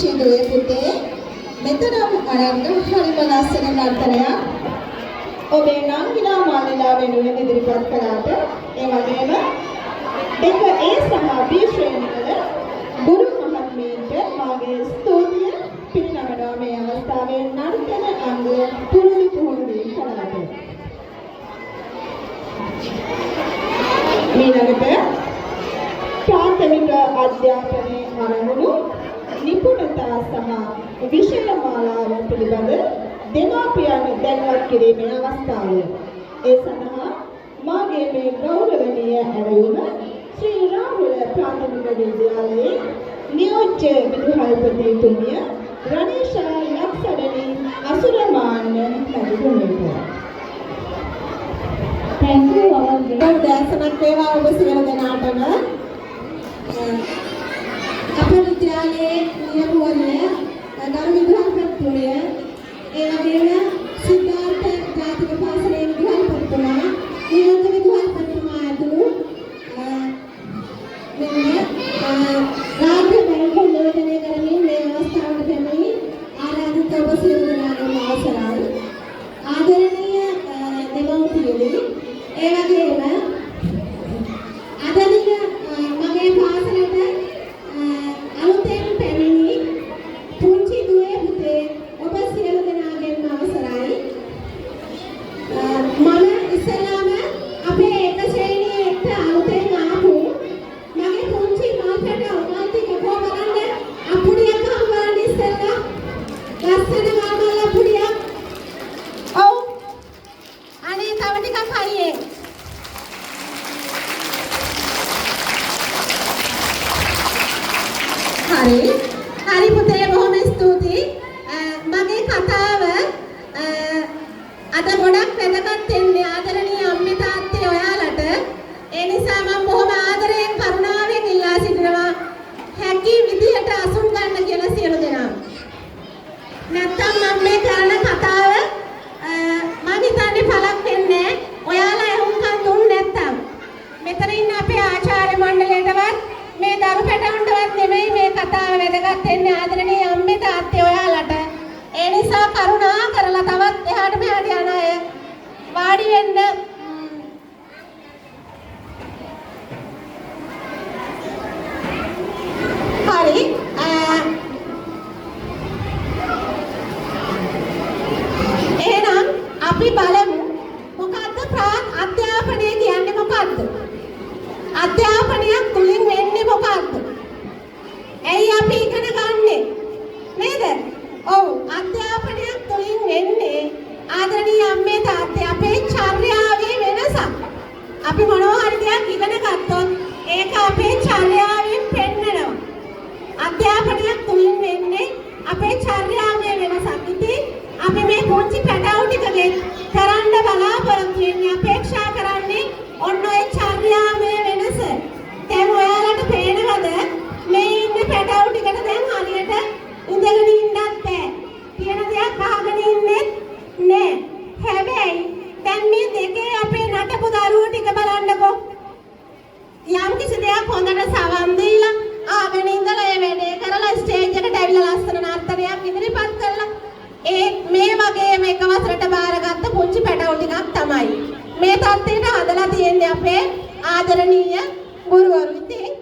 පුංචි දුවේ පුතේ මෙතරම් අරංග හරිම ලස්සන නර්තනයක් ඔබේ නංගිලා මාලිලා වෙනුවෙන් ඉදිරිපත් කළාට ඒ වගේම දෙක ඒ සහ බී ශ්‍රේණිවල ගුරු මහත්මීන්ට මාගේ ස්තුතිය පිරිනමනවා මේ අවස්ථාවේ නර්තන අංග පුරුදු පුහුණු වීම කළාට. ඊළඟට ප්‍රාථමික අධ්‍යාපනයේ ආරම්භණු නිපුණතා සහ විෂය මාලාව පිළිබඳ දෙමාපියන් දැනුවත් කිරීමේ අවස්ථාව. ඒ සඳහා මාගේ මේ ගෞරවනීය ඇරයුම ශ්‍රී රාහුල ප්‍රාථමික විද්‍යාලයේ නියෝජ්‍ය විදුහල්පතිතුමිය රණේෂා යක්ෂඩනි අසුරමාන්න මැතිතුමියට. Thank you all. දැසනක් වේවා ඔබ සියලු දෙනාටම. අපේ විද්‍යාලයේ නියමුවරය ගරු විදුහල්පතිතුමිය ඒ වගේම සිද්ධාර්ථ ජාතික පාසලේ විදුහල්පතිතුමා නියෝජ්‍ය විදුහල්පතිතුමා ඇතුළු රාජ්‍ය බැංකුව නියෝජනය කරමින් මේ අවස්ථාවට පැමිණි ආරාධිත ඔබ සියලු දෙනාටම අවසරයි. ආදරණීය දෙමව්පියනි, ඒ වගේම අද දින මගේ පාසලට අලුතෙන් පැමිණි පුංචි දුවේ පුතේ ඔබ සියලු දෙනාගෙන්ම අවසරයි. මම ඉස්සෙල්ලාම අපේ එක ශ්‍රේණියට අලුතෙන් ආපු මගේ පුංචි මාතට ඔයාලට කෝ බලන්න අපුඩියක් අහවන්න ඉස්සෙල්ලා ලස්සන මාමල අපුඩියක්. ඔව් අනේ තව ටිකක් හයියේ. හරි පුතේ බොහොම ස්තුතියි. මගේ කතාව අද ගොඩක් වැදගත් වෙන්නේ ආදරණීය අම්මේ තාත්තේ ඔයාලට. ඒ නිසා මම බොහොම ආදරයෙන් කරුණාවෙන් ඉල්ලා සිටිනවා හැකි විදියට අසුන් ගන්න කියලා සියලු දෙනා. නැත්තම් මම මේ කරන කතාව මම හිතන්නේ පළක් වෙන්නේ ඔයාලා එහුම්කන් දුන්නේ නැත්තම්. මෙතන ඉන්න අපේ ආචාර්ය මණ්ඩලයටවත් මේ දරු පැටවුන්ටවත් නෙමෙයි මේ කතාව වැදගත් වෙන්නේ ආදරණීය අම්මේ තාත්තේ ඔයාලට. ඒ නිසා කරුණා කරලා තවත් එහාට මෙහාට යන අය වාඩි වෙන්න. හරි. එහෙනම් අපි බලමු මොකද්ද අධ්‍යාපනය කියන්නේ මොකද්ද? අධ්‍යාපනයක් තුලින් වෙන්නේ මොකද්ද? ඇයි අපි ඉගෙන ගන්නෙ? නේද? ඔව් අධ්‍යාපනයක් තුලින් වෙන්නේ ආදරණීය අම්මේ තාත්තේ අපේ චර්යාවේ වෙනසක්. අපි මොනවා හරි දෙයක් ඉගෙන ගත්තොත් ඒක අපේ චර්යාවෙන් පෙන්නනවා. අධ්‍යාපනයක් තුලින් වෙන්නේ අපේ චර්යාවේ වෙනසක්. ඉතින් අපි මේ පුංචි පැටවු ටිකගෙන් කරන්න බලාපොරොත්තු වෙන්නේ අපේක්ෂා කරන්නේ ඔන්න ඔය චර්යාවේ වෙනස. දැන් ඔයාලට පේනවද මේ ඉන්න පැටවු ටිකට දැන් හරියට ඉඳගෙන ඉන්නත් බෑ. තියෙන දෙයක් අහගෙන ඉන්නේ නෑ. හැබැයි දැන් මේ දෙකේ අපේ නටපු දරුවෝ ටික බලන්නකෝ. යම් කිසි දෙයක් හොඳට සවන් දීලා ආගෙන ඉඳලා ඒ වැඩේ කරලා ස්ටේජ් එකට ඇවිල්ලා ලස්සන නර්තනයක් ඉදිරිපත් කරලා ඒ මේ වගේම එක වසරට බාරගත්ත පුංචි පැටවු ටිකක් තමයි මේ තත්ත්වයට හදලා තියෙන්නේ අපේ ආදරණීය ගුරුවරු. ඉතින්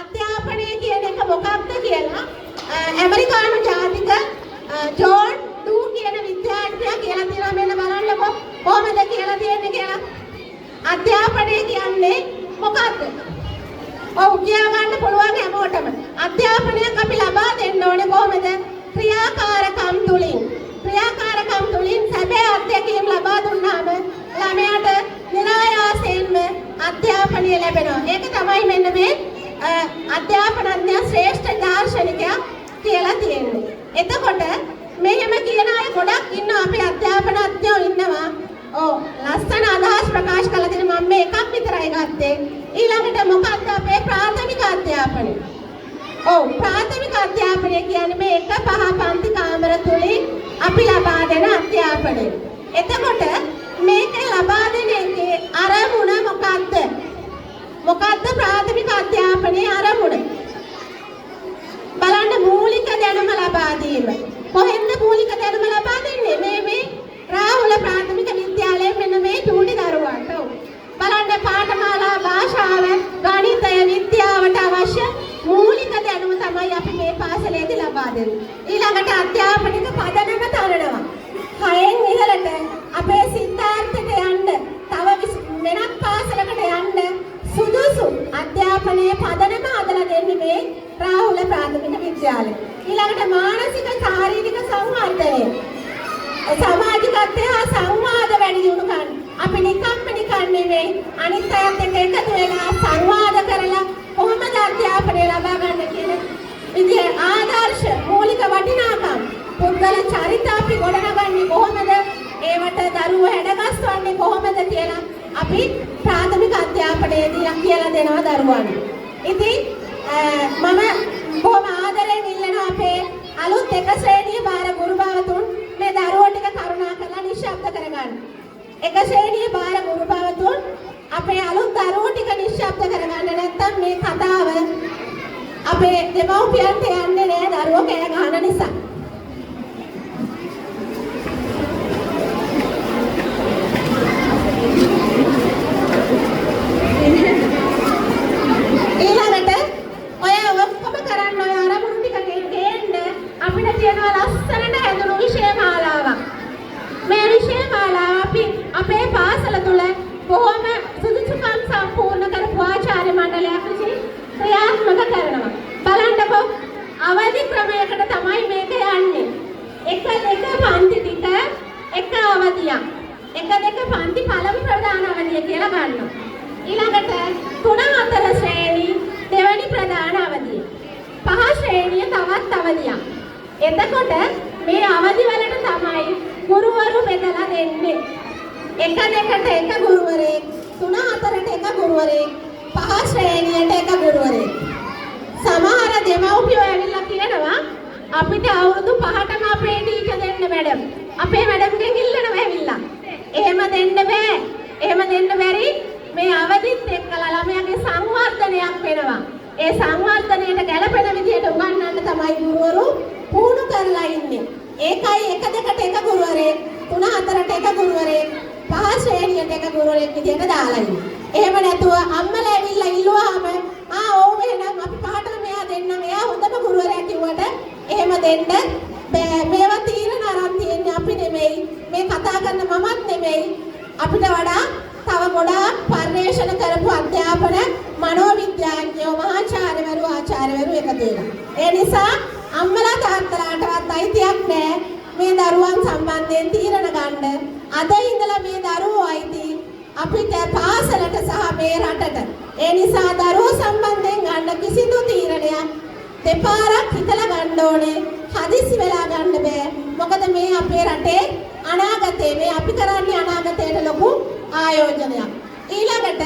අධ්‍යාපනය කියන එක මොකක්ද කියලා ඇමරිකානු ජාතික ජෝන් ඩූ කියන විද්‍යාඥයා කියලා තියෙනවා. මෙන්න බලන්නකෝ කොහොමද කියලා තියෙන්නේ කියලා. අධ්‍යාපනය කියන්නේ මොකක්ද? ඔව් කියා ගන්න පුළුවන් හැමෝටම. අධ්‍යාපනයක් අපි ලබා දෙන්න ඕනේ කොහොමද? ක්‍රියාකාරකම් තුලින්. ක්‍රියාකාරකම් තුලින් සැබෑ අධ්‍යක්ීම් ලබා දුන්නාම ළමයාට නිරායාසයෙන්ම අධ්‍යාපනය ලැබෙනවා. ඒක තමයි මෙන්න මේ අධ්‍යාපනඥ ශ්‍රේෂ්ඨ දාර්ශනිකයා කියලා තියෙන්නේ. එතකොට මෙහෙම කියන අය ගොඩක් ඉන්නවා. අපේ අධ්‍යාපනඥයෝ ඉන්නවා. ඔව් ලස්සන අදහස් ප්‍රකාශ කළ දෙන මම මේ එකක් විතරයි ගත්තේ. ඊළඟට මොකක්ද අපේ ප්‍රාථමික අධ්‍යාපනය? ඔව් ප්‍රාථමික අධ්‍යාපනය කියන්නේ මේ 1-5 පන්ති කාමර තුලින් අපි ලබා දෙන අධ්‍යාපනය. එතකොට මේක ලබා දෙන එකේ අරමුණ මොකක්ද? මොකක්ද ප්‍රාථමික අධ්‍යාපනයේ අරමුණ? බලන්න මූලික දැනුම ලබා අධ්‍යාපනයේ පදනම හදලා දෙන්නේ මේ රාහුල ප්‍රාථමික විද්‍යාලය. ඊළඟට මානසික ශාරීරික සංවර්ධනය. සමාජිකත්වය හා සංවාද වැඩි දියුණු කරන්න. අපි නිකන් නෙවෙයි අනිත් අයත් එක්ක එකතු වෙලා සංවාද කරලා කොහොමද අධ්‍යාපනය ලබා ගන්න කියන විදිහේ ආදර්ශ මූලික වටිනාකම් පුද්ගල චරිත අපි ගොඩනගන්නේ කොහොමද? ඒවට දරුවෝ හැඩගස්වන්නේ කොහොමද කියලා අපි ප්‍රාථමික අධ්‍යාපනයේදී කියලා දෙනවා දරුවන්ට. ඉතින් මම බොහොම ආදරයෙන් ඉල්ලනවා අපේ අලුත් එක ශ්‍රේණියේ බාර ගුරු භාවතුන් මේ දරුවෝ ටික කරුණා කරලා නිශ්ශබ්ද කරගන්න. එක ශ්‍රේණියේ බාර ගුරු භාවතුන් අපේ අලුත් දරුවෝ ටික නිශ්ශබ්ද කරගන්න. නැත්නම් මේ කතාව අපේ දෙමව්පියන්ට යන්නේ නෑ දරුවෝ කෑ ගහන නිසා. ඊළඟට ඔය ඔක්කොම කරන්න ඔය අරමුණු ටික ගේන්න අපිට තියෙනවා ලස්සනට හැදුණු විෂය මාලාවක්. මේ විෂය මාලාව අපි අපේ පාසල තුල බොහොම සුදුසුකම් සම්පූර්ණ කරපු ආචාර්ය මණ්ඩලයක් විසින් ක්‍රියාත්මක කරනවා. බලන්නකෝ අවදි ක්‍රමයකට තමයි මේක යන්නේ. එක පන්ති ටික එක අවධියක්. එක පන්ති පළමු ප්‍රධාන අවධිය කියලා ගන්නවා. ඊළඟට 3-4 ශ්‍රේණි දෙවැනි ප්‍රධාන අවධිය. 5 ශ්‍රේණිය තවත් අවධියක්. එතකොට මේ අවධි වලට තමයි ගුරුවරු බෙදලා දෙන්නේ. එක ගුරුවරයෙක්, 3-4ට එක ගුරුවරයෙක්, 5 ශ්‍රේණියට එක ගුරුවරයෙක්. සමහර දෙමව්පියෝ ඇවිල්ලා කියනවා අපිට අවුරුදු 5ටම අපේ ටීචර් දෙන්න මැඩම්. අපේ මැඩම්ගෙන් ඉල්ලනවා ඇවිල්ලා. එහෙම දෙන්න බෑ. එහෙම දෙන්න බැරි මේ අවදිත් එක්කලා ළමයාගේ සංවර්ධනයක් වෙනවා. ඒ සංවර්ධනයට ගැළපෙන විදිහට උගන්වන්න තමයි ගුරුවරු පුහුණු කරලා ඉන්නේ. ඒකයි 1-2ට එක ගුරුවරයෙක්, 3-4ට එක ගුරුවරයෙක්, 5 ශ්‍රේණියට එක ගුරුවරයෙක් විදිහට දාලා ඉන්නේ. එහෙම නැතුව අම්මලා ඇවිල්ලා ඉල්ලුවාම ඔව් එහෙනම් අපි 5ටම මෙයා දෙන්නම්. එයා හොඳම ගුරුවරයා කිව්වට එහෙම දෙන්න බෑ. මේවා තීරණ අරන් තියන්නේ අපි නෙමෙයි. මේ කතා කරන මමත් නෙමෙයි. අපිට වඩා තව ගොඩාක් පරිශ්‍රණ කරපු අධ්‍යාපන මනෝවිද්‍යාඥයෝ මහාචාර්යවරු ආචාර්යවරු එකතු වෙනවා. ඒ නිසා අම්මලා තාත්තලාටවත් අයිතියක් නැහැ මේ දරුවන් සම්බන්ධයෙන් තීරණ ගන්න. අද ඉඳලා මේ දරුවෝ අයිති අපිට පාසලට සහ මේ රටට. ඒ නිසා දරුවෝ සම්බන්ධයෙන් ගන්න කිසිදු තීරණයක් දෙපාරක් හිතලා ගන්න ඕනේ. හදිසි වෙලා ගන්න බෑ. මොකද මේ අපේ රටේ අනාගතේ මේ අපි කරන්නේ අනාගතයට ලොකු ආයෝජනයක්. ඊළඟට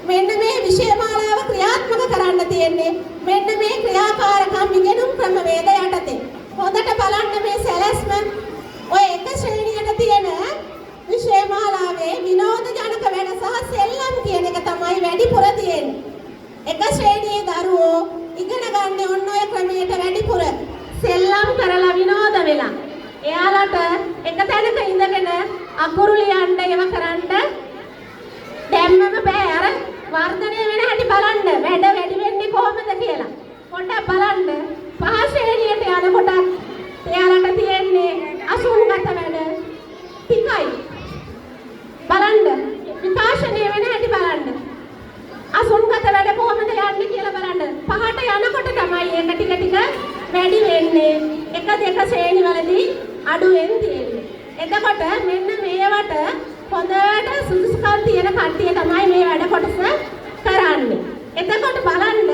මෙන්න මේ විෂය මාලාව ක්‍රියාත්මක කරන්න තියෙන්නේ මෙන්න මේ ක්‍රියාකාරකම් ඉගෙනුම් ක්‍රමවේද යටතේ. හොඳට බලන්න මේ සැලැස්ම ඔය එක ශ්‍රේණියට තියෙන විෂය මාලාවේ විනෝදජනක වැඩ සහ සෙල්ලම් කියන එක තමයි වැඩිපුර තියෙන්නේ. එක ශ්‍රේණියේ දරුවෝ ඉගෙන ගන්න ඔන්න ඔය ක්‍රමයට වැඩිපුර සෙල්ලම් කරලා විනෝද වෙලා. එයාලට එක තැනක ඉඳගෙන අකුරු ලියන්න ඒව කරන්න දැම්මම බෑ. අර වර්ධනය වෙන හැටි බලන්න. වැඩ වැඩි වෙන්නේ කොහොමද කියලා පොඩ්ඩක් බලන්න. 5 ශ්‍රේණියට යනකොට එයාලට තියෙන්නේ අසුන්ගත වැඩ ටිකයි. බලන්න විකාශනය වෙන හැටි බලන්න. අසුන්ගත වැඩ කොහොමද යන්නේ කියලා බලන්න. 5ට යනකොට තමයි ඒක ටික වැඩි වෙන්නේ. 1-2 ශ්‍රේණිවලදී අඩුවෙන් තියෙන්නේ. එතකොට මෙන්න මේවට හොඳට සුදුසුකම් තියෙන කට්ටිය තමයි මේ වැඩ කොටස කරන්නේ. එතකොට බලන්න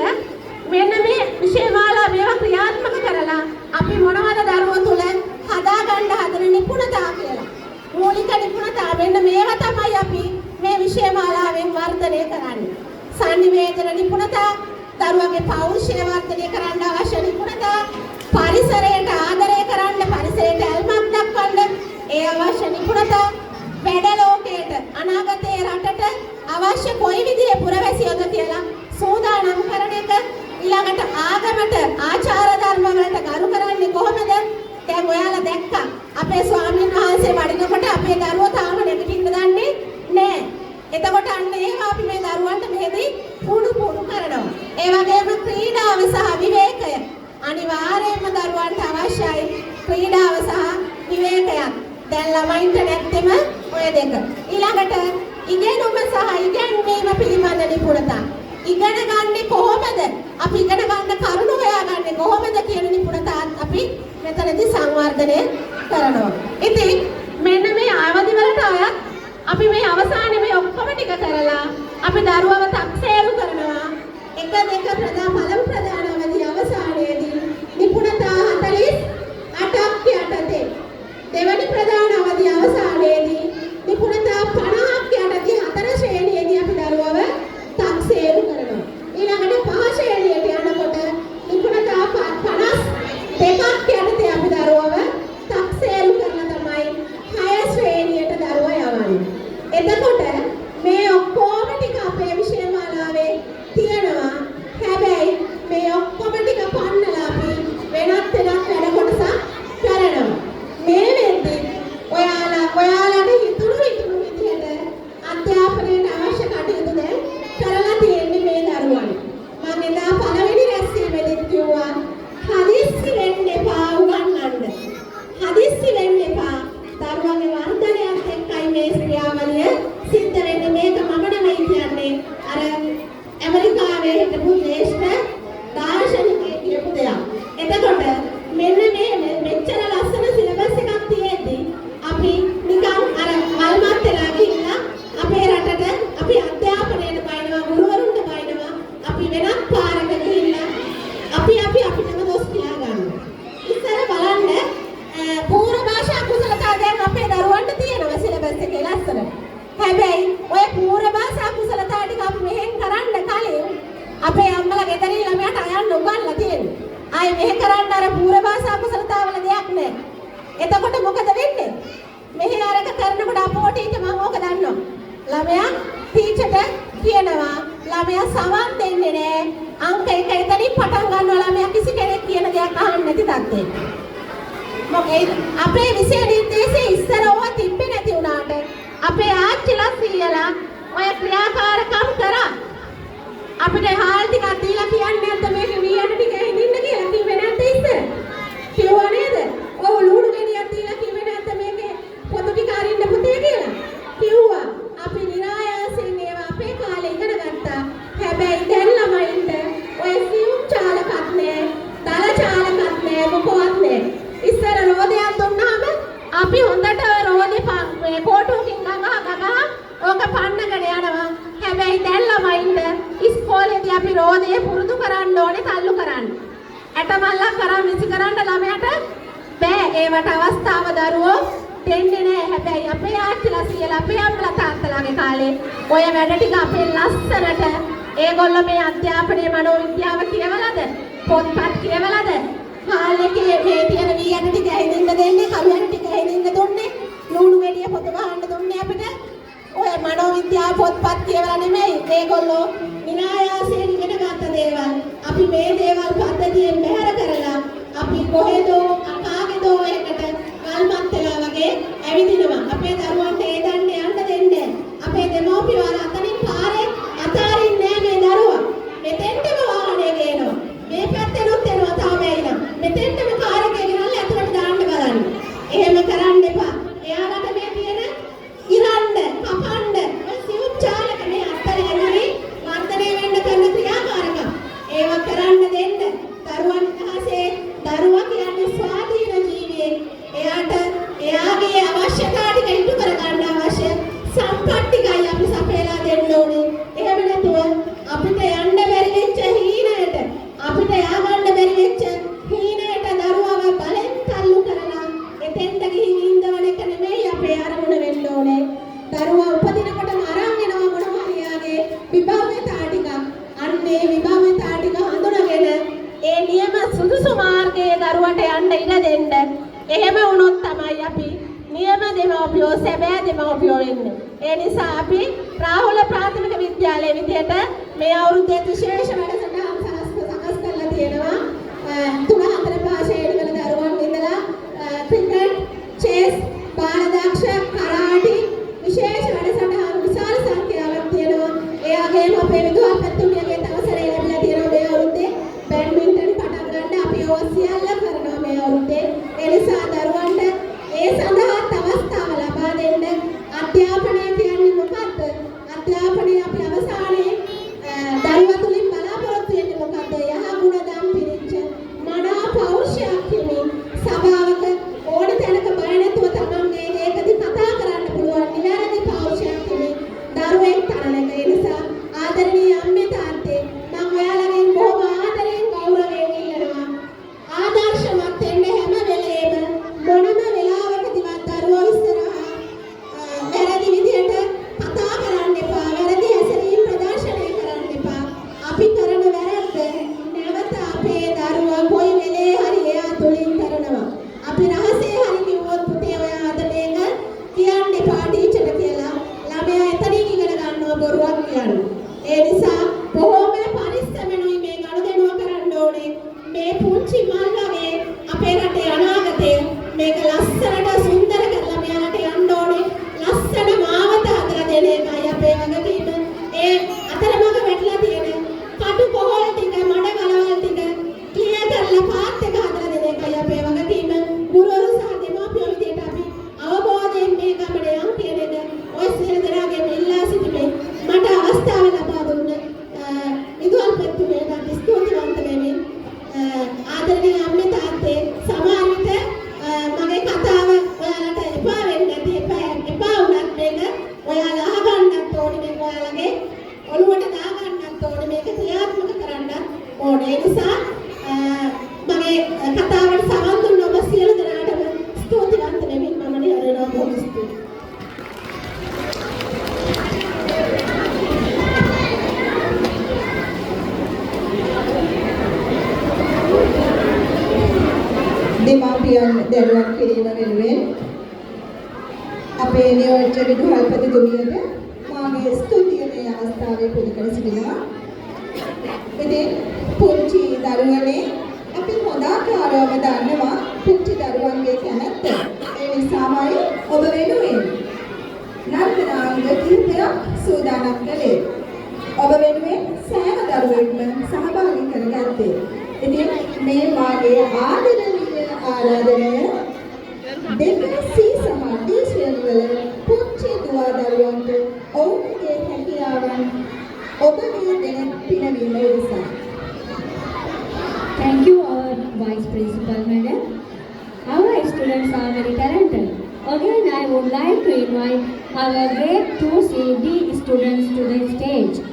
මෙන්න මේ විෂය මාලා මේවා ක්‍රියාත්මක කරලා අපි මොනවද දරුවෝ තුල හදාගන්න හදන නිපුණතා කියලා. මූලික නිපුණතා මෙන්න මේවා තමයි අපි මේ විෂය මාලාවෙන් වර්ධනය කරන්නේ. සංනිවේදන නිපුණතා, දරුවගේ පෞරුෂය වර්ධනය කරන්න අවශ්‍ය නිපුණතා, පරිසරයට ආදරය කරන්න, පරිසරයට ඇල්මක් දක්වන්න ඒ අවශ්‍ය නිපුණතා, වැඩ ලෝකයට අනාගතයේ රටට අවශ්‍ය කොයි විදිහේ පුරවැසියෝද කියලා සෝදානම් කරන එක. ඊළඟට ආගමට ආචාර ධර්ම වලට ගරු කරන්නේ කොහොමද? දැන් ඔයාලා දැක්කා අපේ ස්වාමීන් වහන්සේ වඩිනකොට අපේ දරුවෝ තාම නැගිටින්න දන්නේ නැහැ. එතකොට අන්න ඒවා අපි මේ දරුවන්ට මෙහෙදී පුහුණු කරනවා. ඒ වගේම ක්‍රීඩාව සහ විවේකය අනිවාර්යයෙන්ම දරුවන්ට අවශ්‍යයි. ක්‍රීඩාව සහ විවේකයක්. දැන් ළමයින්ට නැත්තෙම ඔය දෙක. ඊළඟට ඉගෙනුම සහ ඉගෙනීම පිළිබඳ නිපුණතා. ඉගෙන ගන්නේ කොහොමද? අපි ඉගෙන ගන්න කරුණු හොයාගන්නේ කොහොමද කියන නිපුණතාවත් අපි මෙතනදී සංවර්ධනය කරනවා. ඉතින් මෙන්න මේ අවදි වලට අයත් අපි මේ අවසානයේ මේ ඔක්කොම ටික කරලා අපි දරුවව තක්සේරු කරනවා. එක දෙක පළමු ප්‍රධාන අවධිය අවසානයේදී නිපුණතා 48ක් යටතේ දෙවැනි ප්‍රධාන අවධිය අවසානයේදී නිපුණතා 50ක් යටතේ හතර ශ්‍රේණියේදී අපි දරුවව තක්සේරු කරනවා. ඊළඟට පහ ශ්‍රේණියට යනකොට නිපුණතා 52ක් යටතේ අපි දරුවව තක්සේරු කරලා තමයි හය ශ්‍රේණියට දරුවා යවන්නේ. එතකොට මේ ඔක්කොම ටික අපේ විෂය මාලාවේ තියෙනවා. හැබැයි මේ ඔක්කොම ටික පන්නලා අපි වෙනත් වැඩ කොටසක් කරනවා. මේ වෙද්දී ඔයාලට හිතුණු විදිහට අධ්‍යාපනයට අවශ්‍ය කටයුතු දැන් කරලා තියෙන්නේ මේ දරුවන්ට. මම එදා පළවෙනි රැස්වීමේදීත් කිව්වා හදිස්සි වෙන්න එපා උගන්වන්න. හදිස්සි වෙන්න එපා. දරුවන්ගේ වර්ධනයත් එක්කයි මේ ක්‍රියාවලිය සිද්ධ වෙන්නේ. මේක මම නෙමෙයි කියන්නේ. අර ඇමරිකාවේ හිටපු ජ්‍යෙෂ්ඨ දාර්ශනිකයෙක් කියපු දෙයක්. එතකොට මෙන්න මේ මෙච්චර ලස්සන සිලබස් එකක් තියෙද්දි අපි නිකන් අර මල්මත් වෙලා ගිහිල්ලා අපේ රටට අපි අධ්‍යාපනයට බයිනවා, ගුරුවරුන්ට බයිනවා. අපි වෙනත් පාරක ගිහිල්ලා අපිටම දොස් කියලා ගන්නවා. ඉස්සර බලන්න පූර්ව භාෂා කුසලතා දැන් අපේ දරුවන්ට තියෙනවා සිලබස් එකේ ලස්සන. හැබැයි ඔය පූර්ව භාෂා කුසලතා ටික අපි මෙහෙන් කරන්න කලින් අපේ අම්මලා ගෙදරින් ළමයාට අයන්න උගන්ලා තියෙනවා. ආයේ මෙහෙ කරන්න අර පූර්ව භාෂා කුසලතා වල දෙයක් නැහැ. එතකොට මොකද වෙන්නේ? මෙහෙ අරක කරනකොට අපෝ ටීචර් මම ඕක දන්නවා. ළමයා ටීචර්ට කියනවා ළමයා සවන් දෙන්නේ නැහැ. අංක 1 එතනින් පටන් ගන්නවා ළමයා කිසි කෙනෙක් කියන දෙයක් අහන්නේ නැති තත්ත්වෙට. මොකද අපේ විෂය නිර්දේශයේ ඉස්සර ඕවා තිබ්බේ නැති වුණාට අපේ ආච්චිලා සීයලා ඔය ක්‍රියාකාරකම් කරා. අපිට හාල් ටිකක් දීලා කියන්නේ නැද්ද මේක වියන්න ටික හින්දින්න කියලා කිව්වේ නැද්ද ඉස්සර? කිව්වා නේද? ඔව් ලුණු ගෙඩියක් දීලා කිව්වේ නැද්ද මේකේ පොතු ටික අරින්න පුතේ කියලා? කිව්වා. අපි නිරායාසයෙන් ඒවා අපේ කාලේ ඉගෙන ගත්තා. හැබැයි දැන් ළමයින්ට ඔය සියුම් චාලකත් නෑ, දල චාලකත් නෑ, මොකවත් නෑ. ඉස්සර රෝදයක් දුන්නාම අපි හොඳට රෝදේ කෝටුවකින් ගගා ඕක පන්නගෙන යනවා. හැබැයි දැන් ළමයින්ට ඉස්කෝලේදී අපි රෝදේ පුරුදු කරන්න ඕනේ තල්ලු කරන්න. ඇටමල්ලක් කරන් විසි කරන්න ළමයට බෑ. ඒවට අවස්ථාව දරුවෝ දෙන්නේ නෑ. හැබැයි අපේ ආච්චිලා සීයලා අපේ අම්මලා තාත්තලාගේ කාලේ ඔය වැඩ ටික අපේ ලස්සනට ඒගොල්ලෝ මේ අධ්‍යාපනයේ මනෝවිද්‍යාව කියවලද? පොත්පත් කියවලද? හාල් එකේ මේ තියෙන වීයන් ටික ඇහිඳින්න දෙන්නේ, කවියන් ටික ඇහිඳින්න දුන්නේ, ලුණු ගෙඩිය පොත ගහන්න දුන්නේ අපිට. ඔය මනෝවිද්‍යාව පොත්පත් කියවලා නෙමෙයි. මේගොල්ලෝ විනායාසයෙන් ඉගෙන ගත්ත දේවල්. අපි මේ දේවල් පද්ධතියෙන් බැහැර කරලා අපි කොහෙදෝ අකාගේදෝ එකට ගල්මත් වෙලා වගේ ඇවිදිනවා. අපේ දරුවන්ට ඒ දන්නේ යන්න දෙන්නේ. අපේ දෙමෝපියෝ අතනින් පාරේ අතාරින්නේ මේ දරුවා. මෙතෙන්ටම වාහනේ ගේනවා. මේ පැත්තෙනුත් එනවා තාම ඇවිල්ලා. මෙතෙන්ටම කාර් එකේ ගෙනල්ලා ඇතුළට දාන්න බලන්න. එහෙම කරන්න එපා. එයාලට මේ තියෙන ඉරන්න, කපන්න, සිවුම් චාලක මේ අත්තරේ වර්ධනය වෙන්න කරන ක්‍රියාකාරකම්. ඒව කරන්න දෙන්න. දරුවන් අහසේ දරුවා කියන්නේ ස්වාධීන ජීවියෙක්. එයාට එයාගේ අවශ්‍යතා ටික ඉටු කර ගන්න අවශ්‍ය සම්පත් ටිකයි අපි සපයලා දෙන්න ඕනේ. එහෙම නැතුව අපිට යන්න බැරි වෙච්ච හීනයට, අපිට ය아가න්න බැරි වෙච්ච හීනයට දරුවව බලෙන් තල්ලු කරලා එතෙන්ට ගිහින් ඉඳවන එක නෙමෙයි අපේ අරමුණ වෙන්න ඕනේ. දරුවා උපදිනකොටම අරන් එනවා මොනවා හරි යාගේ විභව්‍යතා ටිකක්. අන්නේ විභව්‍යතා ටික හඳුනගෙන ඒ නියම සුදුසු මාර්ගයේ දරුවට යන්න ඉඩ දෙන්න. එහෙම වුණොත් තමයි අපි නියම දෙමව්පියෝ, සැබෑ දෙමව්පියෝ වෙන්නේ. ඒ නිසා අපි රාහුල ප්‍රාථමික විද්‍යාලයේ විදියට මේ අවුරුද්දේ විශේෂ වැඩසටහන් සකස් කරලා තියෙනවා. 3-4 පාසලේ ඉගෙන දරුවන් ඉඳලා ක්‍රිකට්, චෙස්, බාලදක්ෂ, කරාටි විශේෂ වැඩසටහන් විශාල සංඛ්‍යාවක් තියෙනවා. එයාගේම අපේ විදුහල්පතිතුමියගේ අවසරය ලැබිලා තියෙනවා මේ අවුරුද්දේ බැඩ්මින්ටන් පටන් ගන්න. අපි ඕවා සියල්ල කරනවා මේ අවුරුද්දේ. ඒ නිසා දරුවන්ට ඒ සඳහා අවස්ථාව ලබා දෙන්න. අධ්‍යාපනය කියන්නේ මොකක්ද? අධ්‍යාපනය අපි අවසානයේ දරුවා ඕනේ. ඒ නිසා මගේ කතාවට සවන් දුන්න ඔබ සියලු දෙනාටම ස්තුතිවන්ත වෙමින් මම නිරනවා. බොහොම ස්තුතියි. දෙමාපියන් දැනුවත් කිරීම වෙනුවෙන් අපේ නියෝජ්‍ය විදුහල්පතිතුමියට මාගේ ස්තුතිය මේ අවස්ථාවේ පුද කර සිටිනවා. ඉතින් පුංචි දරුවනේ අපි හොඳ ආකාරව දන්නවා පුංචි දරුවන්ගේ කැමැත්ත. ඒ නිසාමයි ඔබ වෙනුවෙන් නර්තනාංග කිහිපයක් සූදානම් කළේ. ඔබ වෙනුවෙන් සෑම දරුවෙක්ම සහභාගී කරගත්තේ. ඉතින් මේ මාගේ ආදරණීය ආරාධනය දෙපැසී සමාජීය වල පුංචි දුවා දරුවන්ට ඔවුන්ගේ හැකියාවන් ඔබගේ දෙන පිනවීම නිසා. Thank you, our Vice Principal Madam. Our students are very talented. Again, I would like to invite our grade 2C D students to the stage.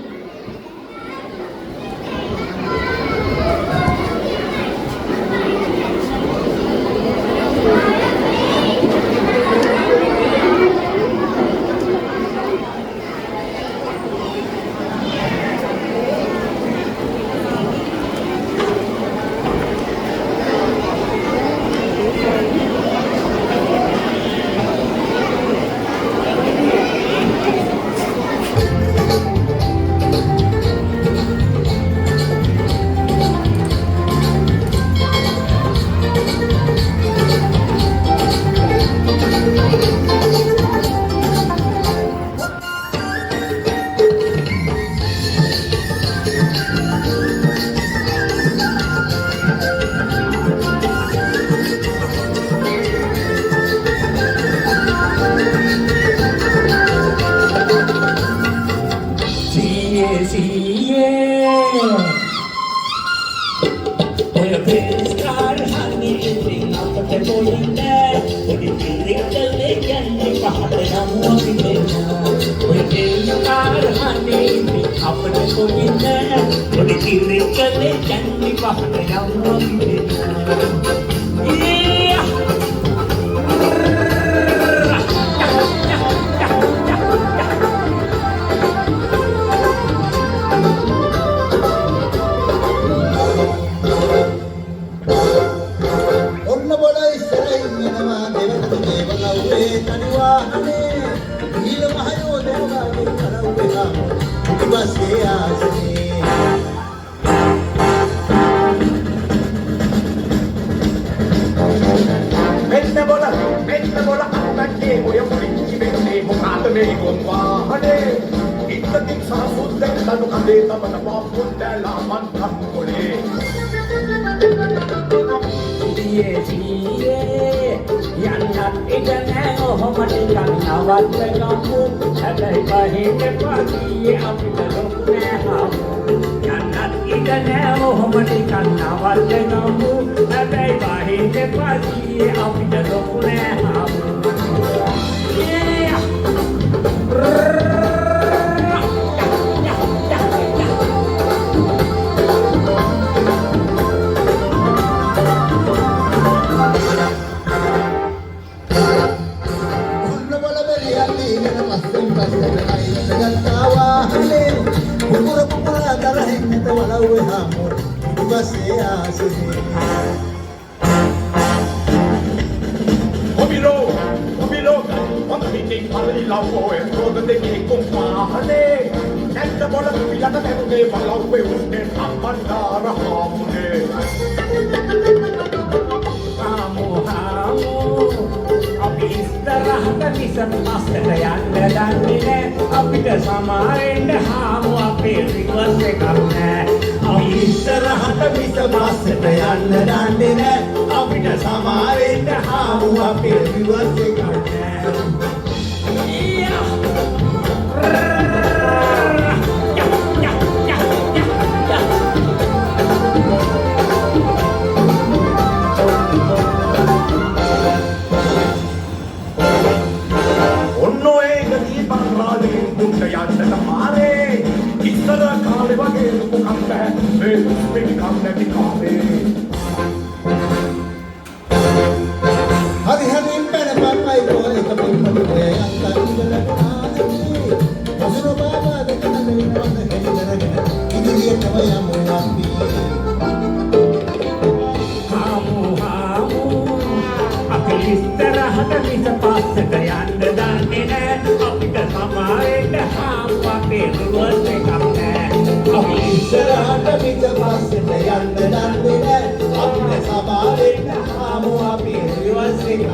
ඉස්සරහට මිස පස්සට යන්න දන්නේ නෑ අපිට සමාවෙන්න හාම්පේ රුවස් එකක් නෑ අපි ඉස්සරහට මිස පස්සට යන්න දන්නේ නෑ අපිට සමාවෙන්න හාමු අපි රුවස් එකක්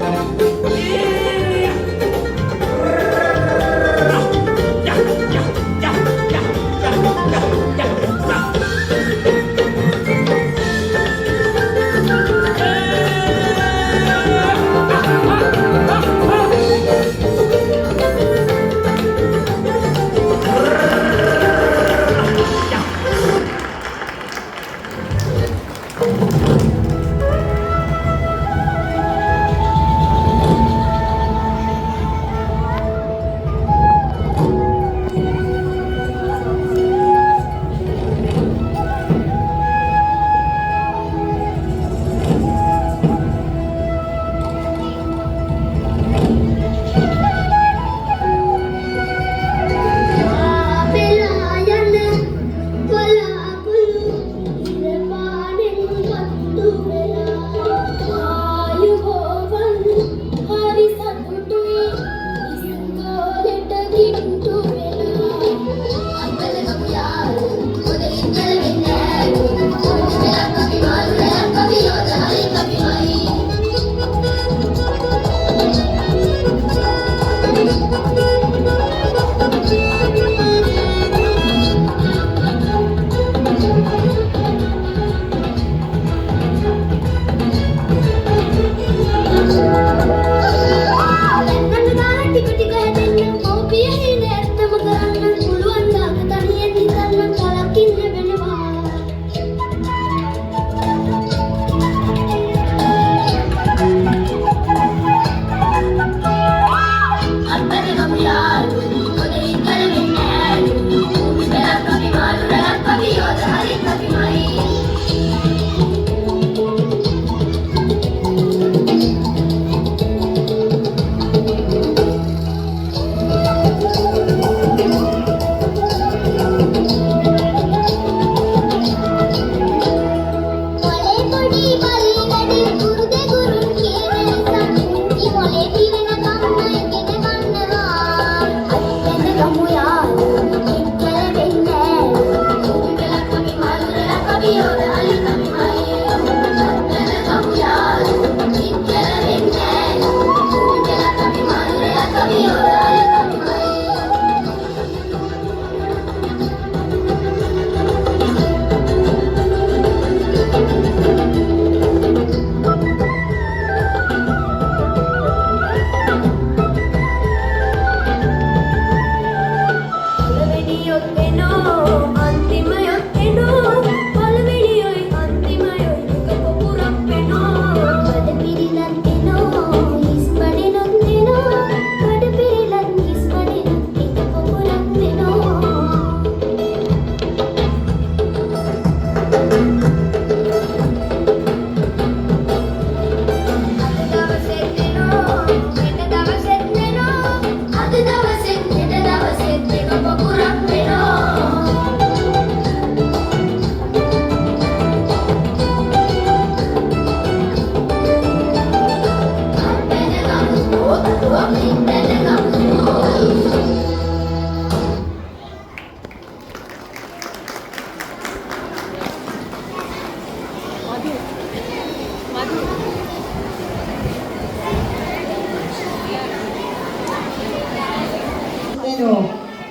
නෑ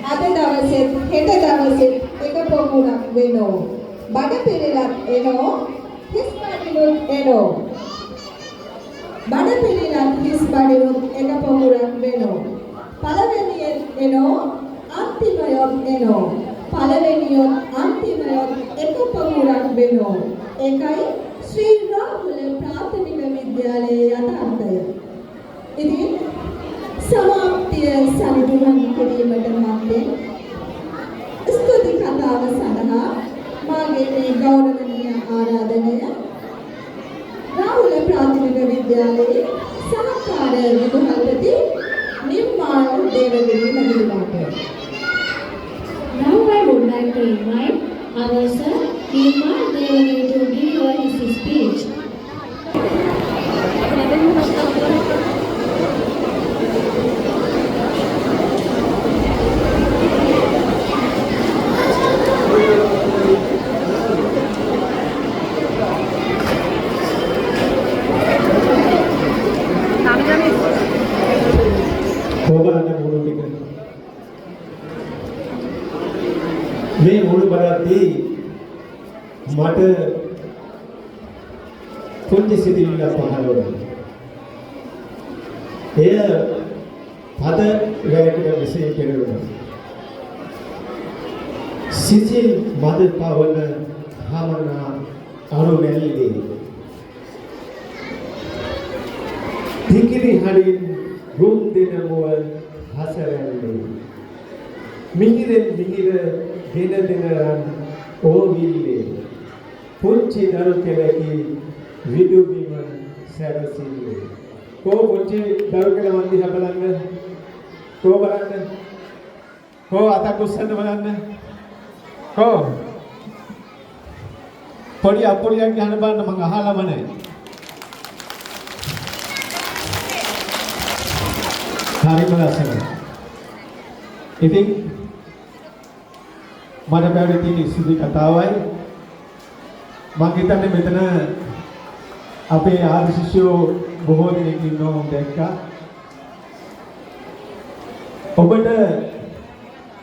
අද දවසෙත් හෙට දවසෙත් එක පොමුණක් වෙනෝ බඩ පිළිලක් එනෝ හිස් බඩිනුත් එනෝ බඩ පිළිලක් හිස් බඩිනුත් එක පොමුණක් වෙනෝ පළවෙනියෙන් එනෝ අන්තිමයොත් එනෝ පළවෙනියොත් අන්තිමයොත් එක පොමුණක් වෙනෝ ඒකයි ශ්‍රී රාහුල ප්‍රාථමික විද්‍යාලයේ යථාර්ථය. ඉතින් සමාප්තිය සනිටුහන් කිරීමට මත්තෙන් ස්තුති කතාව සඳහා මාගේ මේ ගෞරවනීය ආරාධනය රාහුල ප්‍රාථමික විද්‍යාලයේ සහකාර විදුහල්පති invite our sir, Nirmal Devagiri, to deliver his speech. ඕගලන්ට මුළු ටික මේ මුළු බලද්දී මට පුංචි සිතිවිල්ලක් පහළ වුණා. එය පද වැයකට මෙසේ කෙරෙනවා. සිසිල් මද පවන හමනා අරුමැල්ලේ තිකිරි හරින් රුම් දෙන මුව හසරැල්ලේ මිහිරෙන් මිහිර දෙන දෙනරන් ඕවිල්ලේ පුංචි දරු කෙලකි විදුබිම සැරසිල්ලේ කෝ පුංචි දරු කෙල වන්දි හබලන්න කෝ බලන්න කෝ අතක් උස්සන්න බලන්න කෝ පොඩි අප්පුලියක් ගහන බලන්න මං අහලම නැහැ. හරිම ලස්සනයි. ඉතින් මට බැරි තියෙන සුදු කතාවයි මම හිතන්නේ මෙතන අපේ ආදි ශිෂ්‍යෝ බොහෝ දෙනෙක් ඉන්නවා මම දැක්කා. ඔබට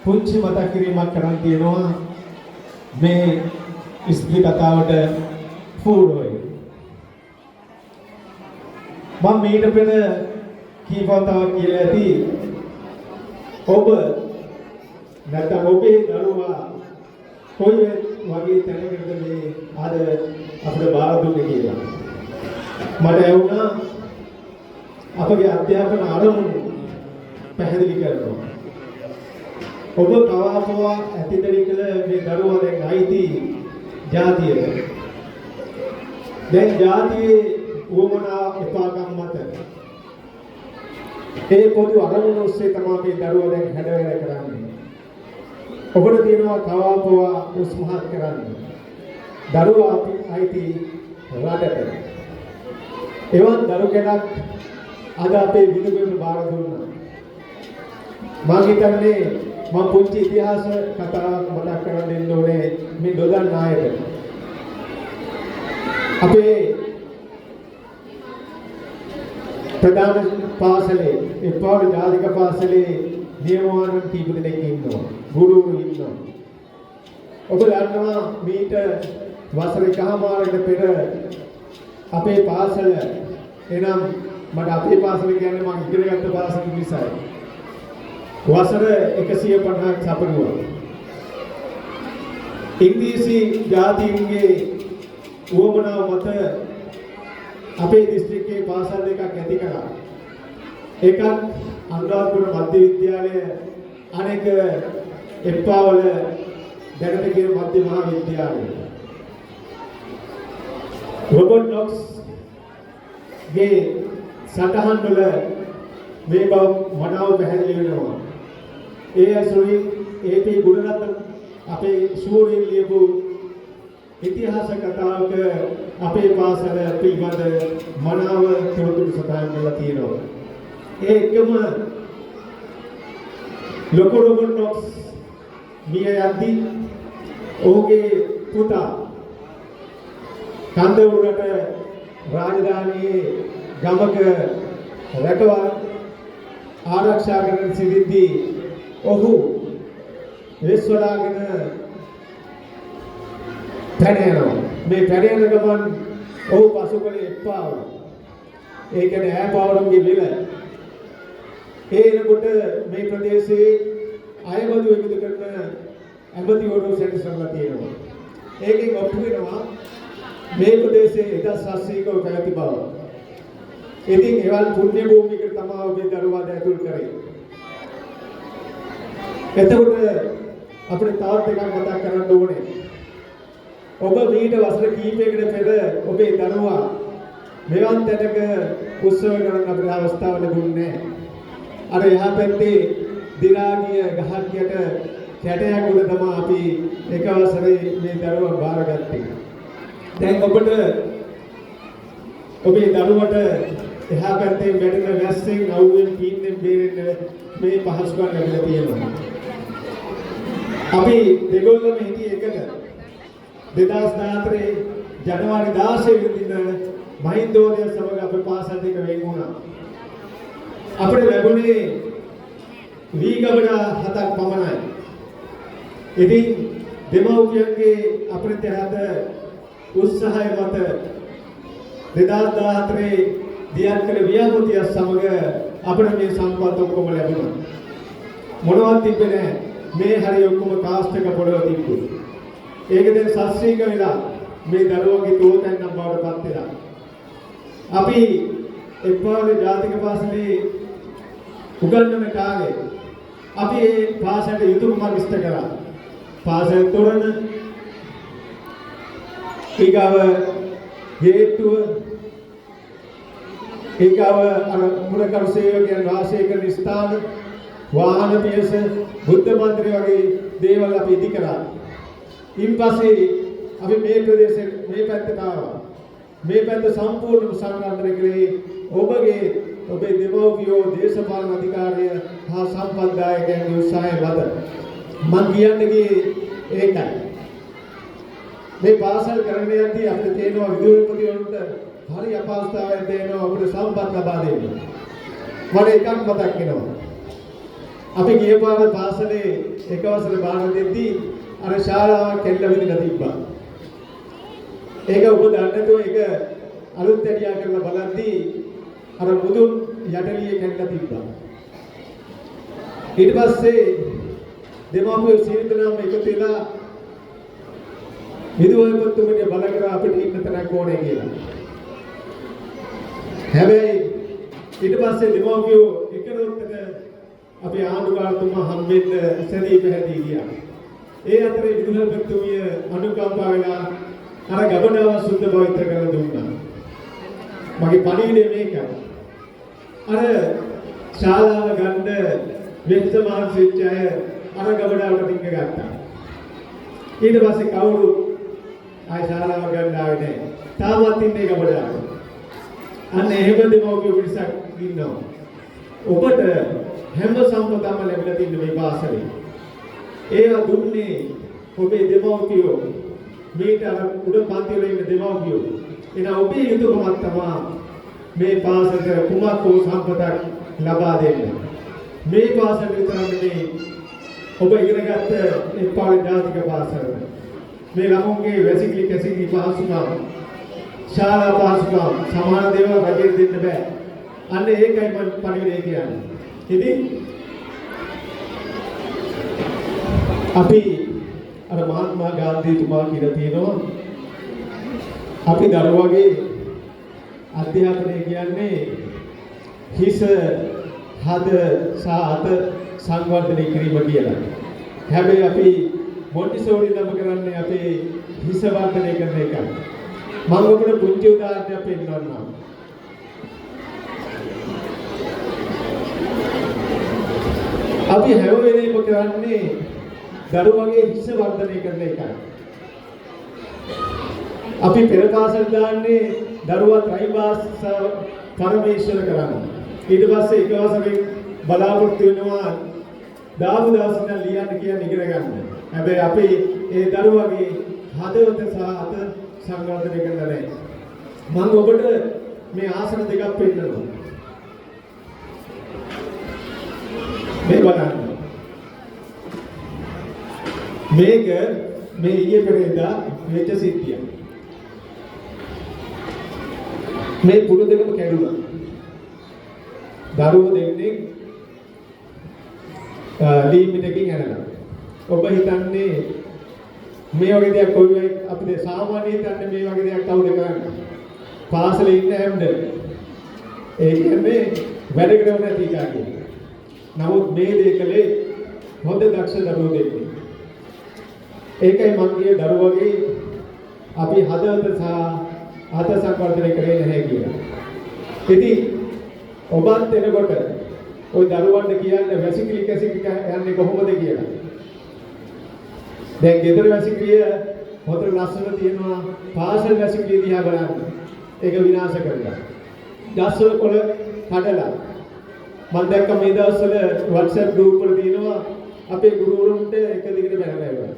පුංචි මතක් කිරීමක් කරන් තියෙනවා මේ ඉස්ලි කතාවට පූර්වයි. මම මීට පෙර කීපවතාවක් කියලා ඇති ඔබ නැත්නම් ඔබේ දරුවා කොයි වගේ තැනකටද මේ අද අපිට බාර දුන්නේ කියලා. මට ඇහුණා අපගේ අධ්‍යාපන අරමුණු පැහැදිලි කරනවා. ඔබ කවාපවා ඇතිදරි කළ මේ දරුවා දැන් අයිති ජාතියට. දැන් ජාතියේ උවමනා එපාකම් මත ඒ පොදු අරමුණ ඔස්සේ තමයි මේ දරුවා දැන් හැඩවැර කරන්නේ. ඔබට තියෙනවා කවාපවා උස්මහත් කරන්න. දරුවා අපි අයිති රටට. එවන් දරු කෙනෙක් අද අපේ විදුබිම බාර දුන්නා. මම හිතන්නේ මම පුංචි ඉතිහාස කතාවක් මතක් කරන් දෙන්න ඕනේ මේ දොඩන් නායක. අපේ ප්‍රධාන පාසලේ එපාවල ජාතික පාසලේ නියමවාන කීප දෙනෙක් ඉන්නවා. ගුරුවරු ඉන්නවා. ඔබ දන්නවා මීට වසර එකමාරකට පෙර අපේ පාසල එනම් මට අපේ පාසල කියන්නේ මම ඉගෙනගත්ත පාසල නිසායි. වසර 150ක් සපරුවා. ඉංග්‍රීසි ජාතීන්ගේ උවමනාව මත අපේ දිස්ත්‍රික්කයේ පාසල් දෙකක් ඇති කළා. එකක් අනුරාධපුර මධ්‍ය විද්‍යාලය, අනෙක එප්පාවල දැනට කියන මධ්‍ය මහා විද්‍යාලය. රොබර්ට් නොක්ස් ගේ සටහන් වල මේ බව මනාව පැහැදිලි වෙනවා. ඒ ඇසුරින් ඒ.පී. ගුණරත්න අපේ ශූරින් ලියපු ඉතිහාස කතාවක අපේ පාසල පිළිබඳ මනාව තොරතුරු සටහන් කරලා තියෙනවා. ඒ එකම ලොකු රොබර්ට් නොක්ස් මිය යද්දී ඔහුගේ පුතා කන්දවුරට රාජධානියේ ගමක රැකවල් ආරක්ෂා කරන සිටිද්දී ඔහු වෙස්වලාගෙන පැන යනවා. මේ පැන යන ගමන් ඔහු පසු කළේ එප්පාව. ඒ කියන්නේ ඈපාවරුන්ගේ විල. ඒ එනකොට මේ ප්‍රදේශයේ අයවදු එකතු කරන ඇමතිවරු සැරිසරලා තියෙනවා. ඒකෙන් ඔප්පු වෙනවා මේ ප්‍රදේශයේ 1700ක පැවති බව. ඉතින් එවල් පුණ්‍ය භූමියකට තමයි ඔබේ දරුවා දැතුල් කරේ. එතකොට අපිට තවත් එකක් මතක් කරන්න ඕනේ. ඔබ මීට වසර කිහිපයකට පෙර ඔබේ දරුවා මෙවන් තැනක උත්සව කරන්න අපිට අවස්ථාව ලැබුණේ නැහැ. අර එහා පැත්තේ දිරාගිය ගහක් යට කැටයක් උඩ තමයි අපි එක අවසරේ මේ දරුවා බාරගත්තේ. දැන් ඔබට ඔබේ දරුවට එහා පැත්තේ වැටෙන වැස්සෙන් අවුවෙන් පීන්නෙන් බේරෙන්න මේ පහසුකම් ලැබිලා තියෙනවා. අපි දෙගොල්ලම හිටියේ එකට 2014 ජනවාරි 16 වෙනිදා මහින්දෝදය සමග අපේ පාසල් දෙක වෙන් වුණා. අපිට ලැබුණේ වීගබඩ 7ක් පමණයි. ඉතින් දෙමව්පියන්ගේ අපිට හද උත්සාහය මත 2014 දියත් කළ ව්‍යාපෘතිය සමග අපිට මේ සම්පත් ඔක්කොම ලැබුණා. මොනවද තිබ්බේ නැහැ. මේ හරිය ඔක්කොම කාස්ට් එක පොළව තිබ්බේ. ඒක දැන් ශාස්ත්‍රීය වෙලා මේ දරුවගේ තෝතෙන් නම් බවටපත් වෙලා. අපි එක්පාවලේ ජාතික පාසලේ උගන්වන කාලේ අපි මේ පාසලට යුතුයකම් ඉෂ්ට කරා. පාසල් තොරණ ඊගව හේතුව ඊගව අර මුලකරු සේවකයන් වාසය කරන ස්ථාන වාහන පියස බුද්ධ මන්දිරය වගේ දේවල් අපි ඉදි කරා. ඉන්පස්සේ අපි මේ ප්‍රදේශයේ මේ පැත්තට ආවා. මේ පැත්ත සම්පූර්ණයෙන්ම සංරක්ෂණය කළේ ඔබේ දෙමව්පියෝ දේශපාලන අධිකාරිය හා සම්බන්ධායකයන්ගේ උත්සාහය මත. මම කියන්නේ ඒකයි. මේ පාසල් කරගෙන යද්දී අපිට තේනවා විදුලිපතිවරුන්ට හරි අපහසුතාවයක් දෙනවා අපිට සම්පත් ලබා දෙන්න. මට එකක් මතක් වෙනවා. අපි ගිය පාර පාසලේ එක වසරේ බාර දෙද්දී අර ශාලාව කෙල්ල විදිහට තිබ්බා. ඒක ඔබ දන්නේ නැතුව ඒක අලුත් ඇඩියා කරලා බලද්දී අර මුදුන් යටලියේ කැඩලා තිබ්බා. ඊට පස්සේ දෙමාපියෝ සියලුම එකතු වෙලා විදුහල්පතිතුමනි බල කරා අපිට ඉන්න තැනක් ඕනේ කියලා. හැබැයි ඊට පස්සේ දෙමාපියෝ එකනොත්තක අපේ ආණ්ඩුකාරතුමා හම්බෙන්න සැදී පැහැදී ගියා. ඒ අතරේ විදුහල්පතිතුමිය අනුකම්පා වෙලා අර ගබඩාව සුද්ධ පවිත්‍ර කරලා දුන්නා. මගේ පණිවිඩය මේකයි. අර ශාලාව ගන්න වෙච්ච මානසික අය අර ගබඩාවට ටික ගත්තා. ඊට පස්සේ කවුරු ආය ශාලාව ගන්න ආවේ නැහැ. තාමත් ඉන්නේ ගබඩාව. අන්න එහෙම දෙමව්පියෝ පිරිසක් ඉන්නවා. ඔබට හැම සම්පතක්ම ලැබිලා තින්න මේ පාසලේ. ඒවා දුන්නේ ඔබේ දෙමව්පියෝ. මේට උඩ පන්තිවල ඉන්න දෙමව්පියෝ. එන ඔබේ යුතුයකමක් තමයි මේ පාසලට කුමක් වූ සම්පතක් ලබා දෙන්න. මේ පාසල විතරක් නෙමෙයි ඔබ ඉගෙනගත්ත එක්පාවලේ ජාතික පාසල. මේ ළමුන්ගේ වැසිකිලි කැසිකිලි පහසුකම් ශාලා පහසුකම් සමාන දේවල් රජෙට දෙන්න බෑ. අන්න ඒකයි මම පණිවිඩය කියන්නේ. ඉතින් අපි අර මහත්මා ගාන්ධීතුමා කියලා තියෙනවා අපි දරුවගේ අධ්‍යාපනය කියන්නේ හිස හද සහ අත සංවර්ධනය කිරීම කියලා. හැබැයි අපි මොන්ටිසෝරි නම් කරන්නේ අපේ හිස වර්ධනය කරන එකයි. මම ඔබට පුංචි උදාහරණයක් පෙන්නන්නම්. අපි හැම වෙලේම කරන්නේ දරුවගේ හිස වර්ධනය කරන එකයි. අපි පෙර පාසල් දාන්නේ දරුවා ත්‍රිභාෂ පරමේශ්වර කරන්නේ. ඊට පස්සේ එක වසරේ බලාපොරොත්තු වෙනවා දාපු දවස් ඉඳන් ලියන්න කියන ඉගෙන ගන්න. හැබැයි අපි ඒ දරුවගේ හදවත සහ අත සංවර්ධනය කරන්න නැහැ. මම ඔබට මේ ආසන දෙකක් පෙන්නනවා. මේ බලන්න. මේක මේ ඊයේ පෙරේදා වෙච්ච සිද්ධියක්. මේ පුඩු දෙකම කැඩුනා. දරුවෝ දෙන්නේ ලීමිටකින් ඇනලා. ඔබ හිතන්නේ මේ වගේ දෙයක් කොයි අපිට සාමාන්‍ය හිතන්නේ මේ වගේ දෙයක් කවුද කරන්නේ? පාසලේ ඉන්න හැමද? ඒ කියන්නේ වැඩ කරන නැති කාගේ. නමුත් මේ දෙකලේ හොඳ දක්ෂ දරුවෝ දෙන්නේ. ඒකයි මම කියේ දරුවගේ අපි හදවත සහ අත සංවර්ධනය කරේ නැහැ කියලා. ඉතින් ඔබත් එනකොට ওই දරුවන්ට කියන්නේ වැසිකිලි කැසිකිලි යන්නේ කොහොමද කියලා. දැන් ගෙදර වැසිකිළිය හොඳ ලස්සන තියෙනවා පාසල් වැසිකිළිය දිහා බලන්න. ඒක විනාශ කරලා. ගස්වල කොළ කඩලා. මම දැක්ක මේ දවස්වල WhatsApp group වල තියෙනවා අපේ ගුරුවරුන්ට එක දිගට බැලලා.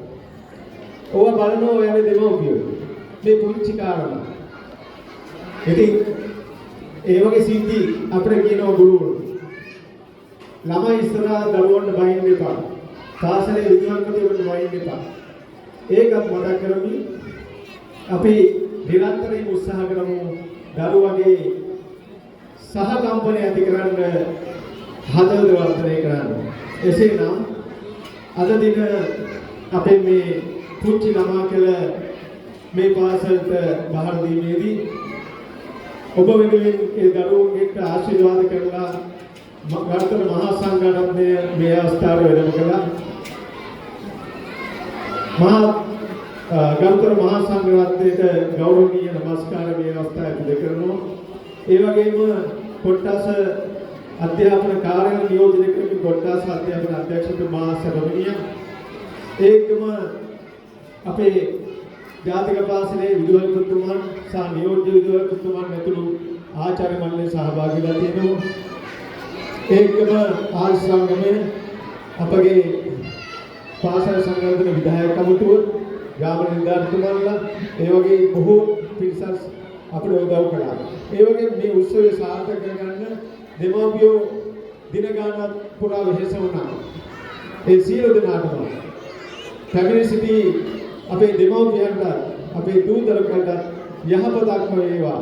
ඕවා බලනවා ඔයාලේ දෙමව්පියෝ. මේ පුංචි කාරණා. ඉතින් ඒ වගේ සිද්ධි අපිට කියනවා ගුරුවරු. ළමයි ඉස්සරහා දරුවන්ට බයින්න එපා. පාසලේ විද්‍යාඥයන්ට බයින්න එපා. ඒකත් මතක් කරගනි. අපි නිරන්තරයෙන් උත්සාහ කරමු දරුවගේ සහකම්පනය ඇති කරන්න හදවත වර්ධනය කරන්න. එසේනම් අද දින අපේ මේ පුංචි ළමා කියලා මේ පාසලට බහර දීමේදී ඔබ වෙනුවෙන් ඒ දරුවන්ට ආශිර්වාද කරලා ගරුතර මහා සංඝරත්නය මේ අවස්ථාවේ වැඩම කළා. ගරුතර මහා සංඝරත්නයට ගෞරවනීය නමස්කාර මේ අවස්ථාවේ කරනවා. ඒ වගේම කොට්ටාස අධ්‍යාපන කාර්යාලය නියෝජනය කරපු කොට්ටාස අධ්‍යාපන අධ්‍යක්ෂතුමා සරමිනිය ඒකම අපේ ජාතික පාසලේ විදුහල්පතිතුමන් සහ නියෝජ්‍ය විදුහල්පතිතුමන් ඇතුළු ආචාර්ය මණ්ඩලයේ සහභාගීලා තියෙනවා. ඒකම ආල් සංගමයේ අපගේ පාසල් සංගමන විධායක කමිටුව ග්‍රාම නිලධාරීතුමන්ලා ඒ වගේ බොහෝ පිරිසක් අපිට උදව් කළා. ඒ වගේ මේ උත්සවය සාර්ථක කරගන්න දෙමාපියෝ දින ගානක් පුරා වෙහෙස වුණා. ඒ සියලු දෙනාටම පැමිණ සිටි අපේ දෙමාපියන්ට අපේ දූ දරුවන්ට යහපතක්ම වේවා.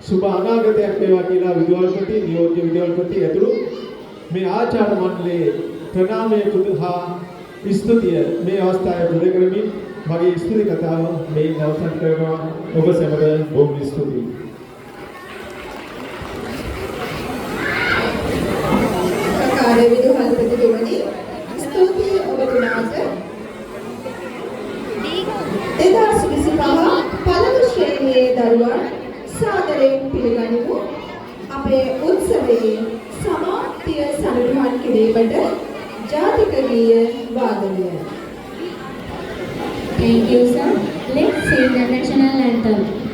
සුබ අනාගතයක් වේවා කියලා විදුහල්පති නියෝජ්‍ය විදුහල්පති ඇතුළු මේ ආචාර්ය මණ්ඩලයේ ප්‍රණාමය පුදහා ස්තුතිය මේ අවස්ථාවේ පුද කරමින් මගේ ස්තුති කතාව මේ අවසන් කරනවා. ඔබ සැමට බොහොම ස්තුතියි. කාර්ය විදුහල්පතිතුමනි ස්තුතියි ඔබතුමාට. 2025 පළමු ශ්‍රේණියේ දරුවන් සාදරයෙන් පිළිගනිමු. අපේ උත්සවයේ සමාප්තිය සනිටුහන් කිරීමට ජාතික ගීය වාදනය. Thank you, sir. Let's sing the national anthem.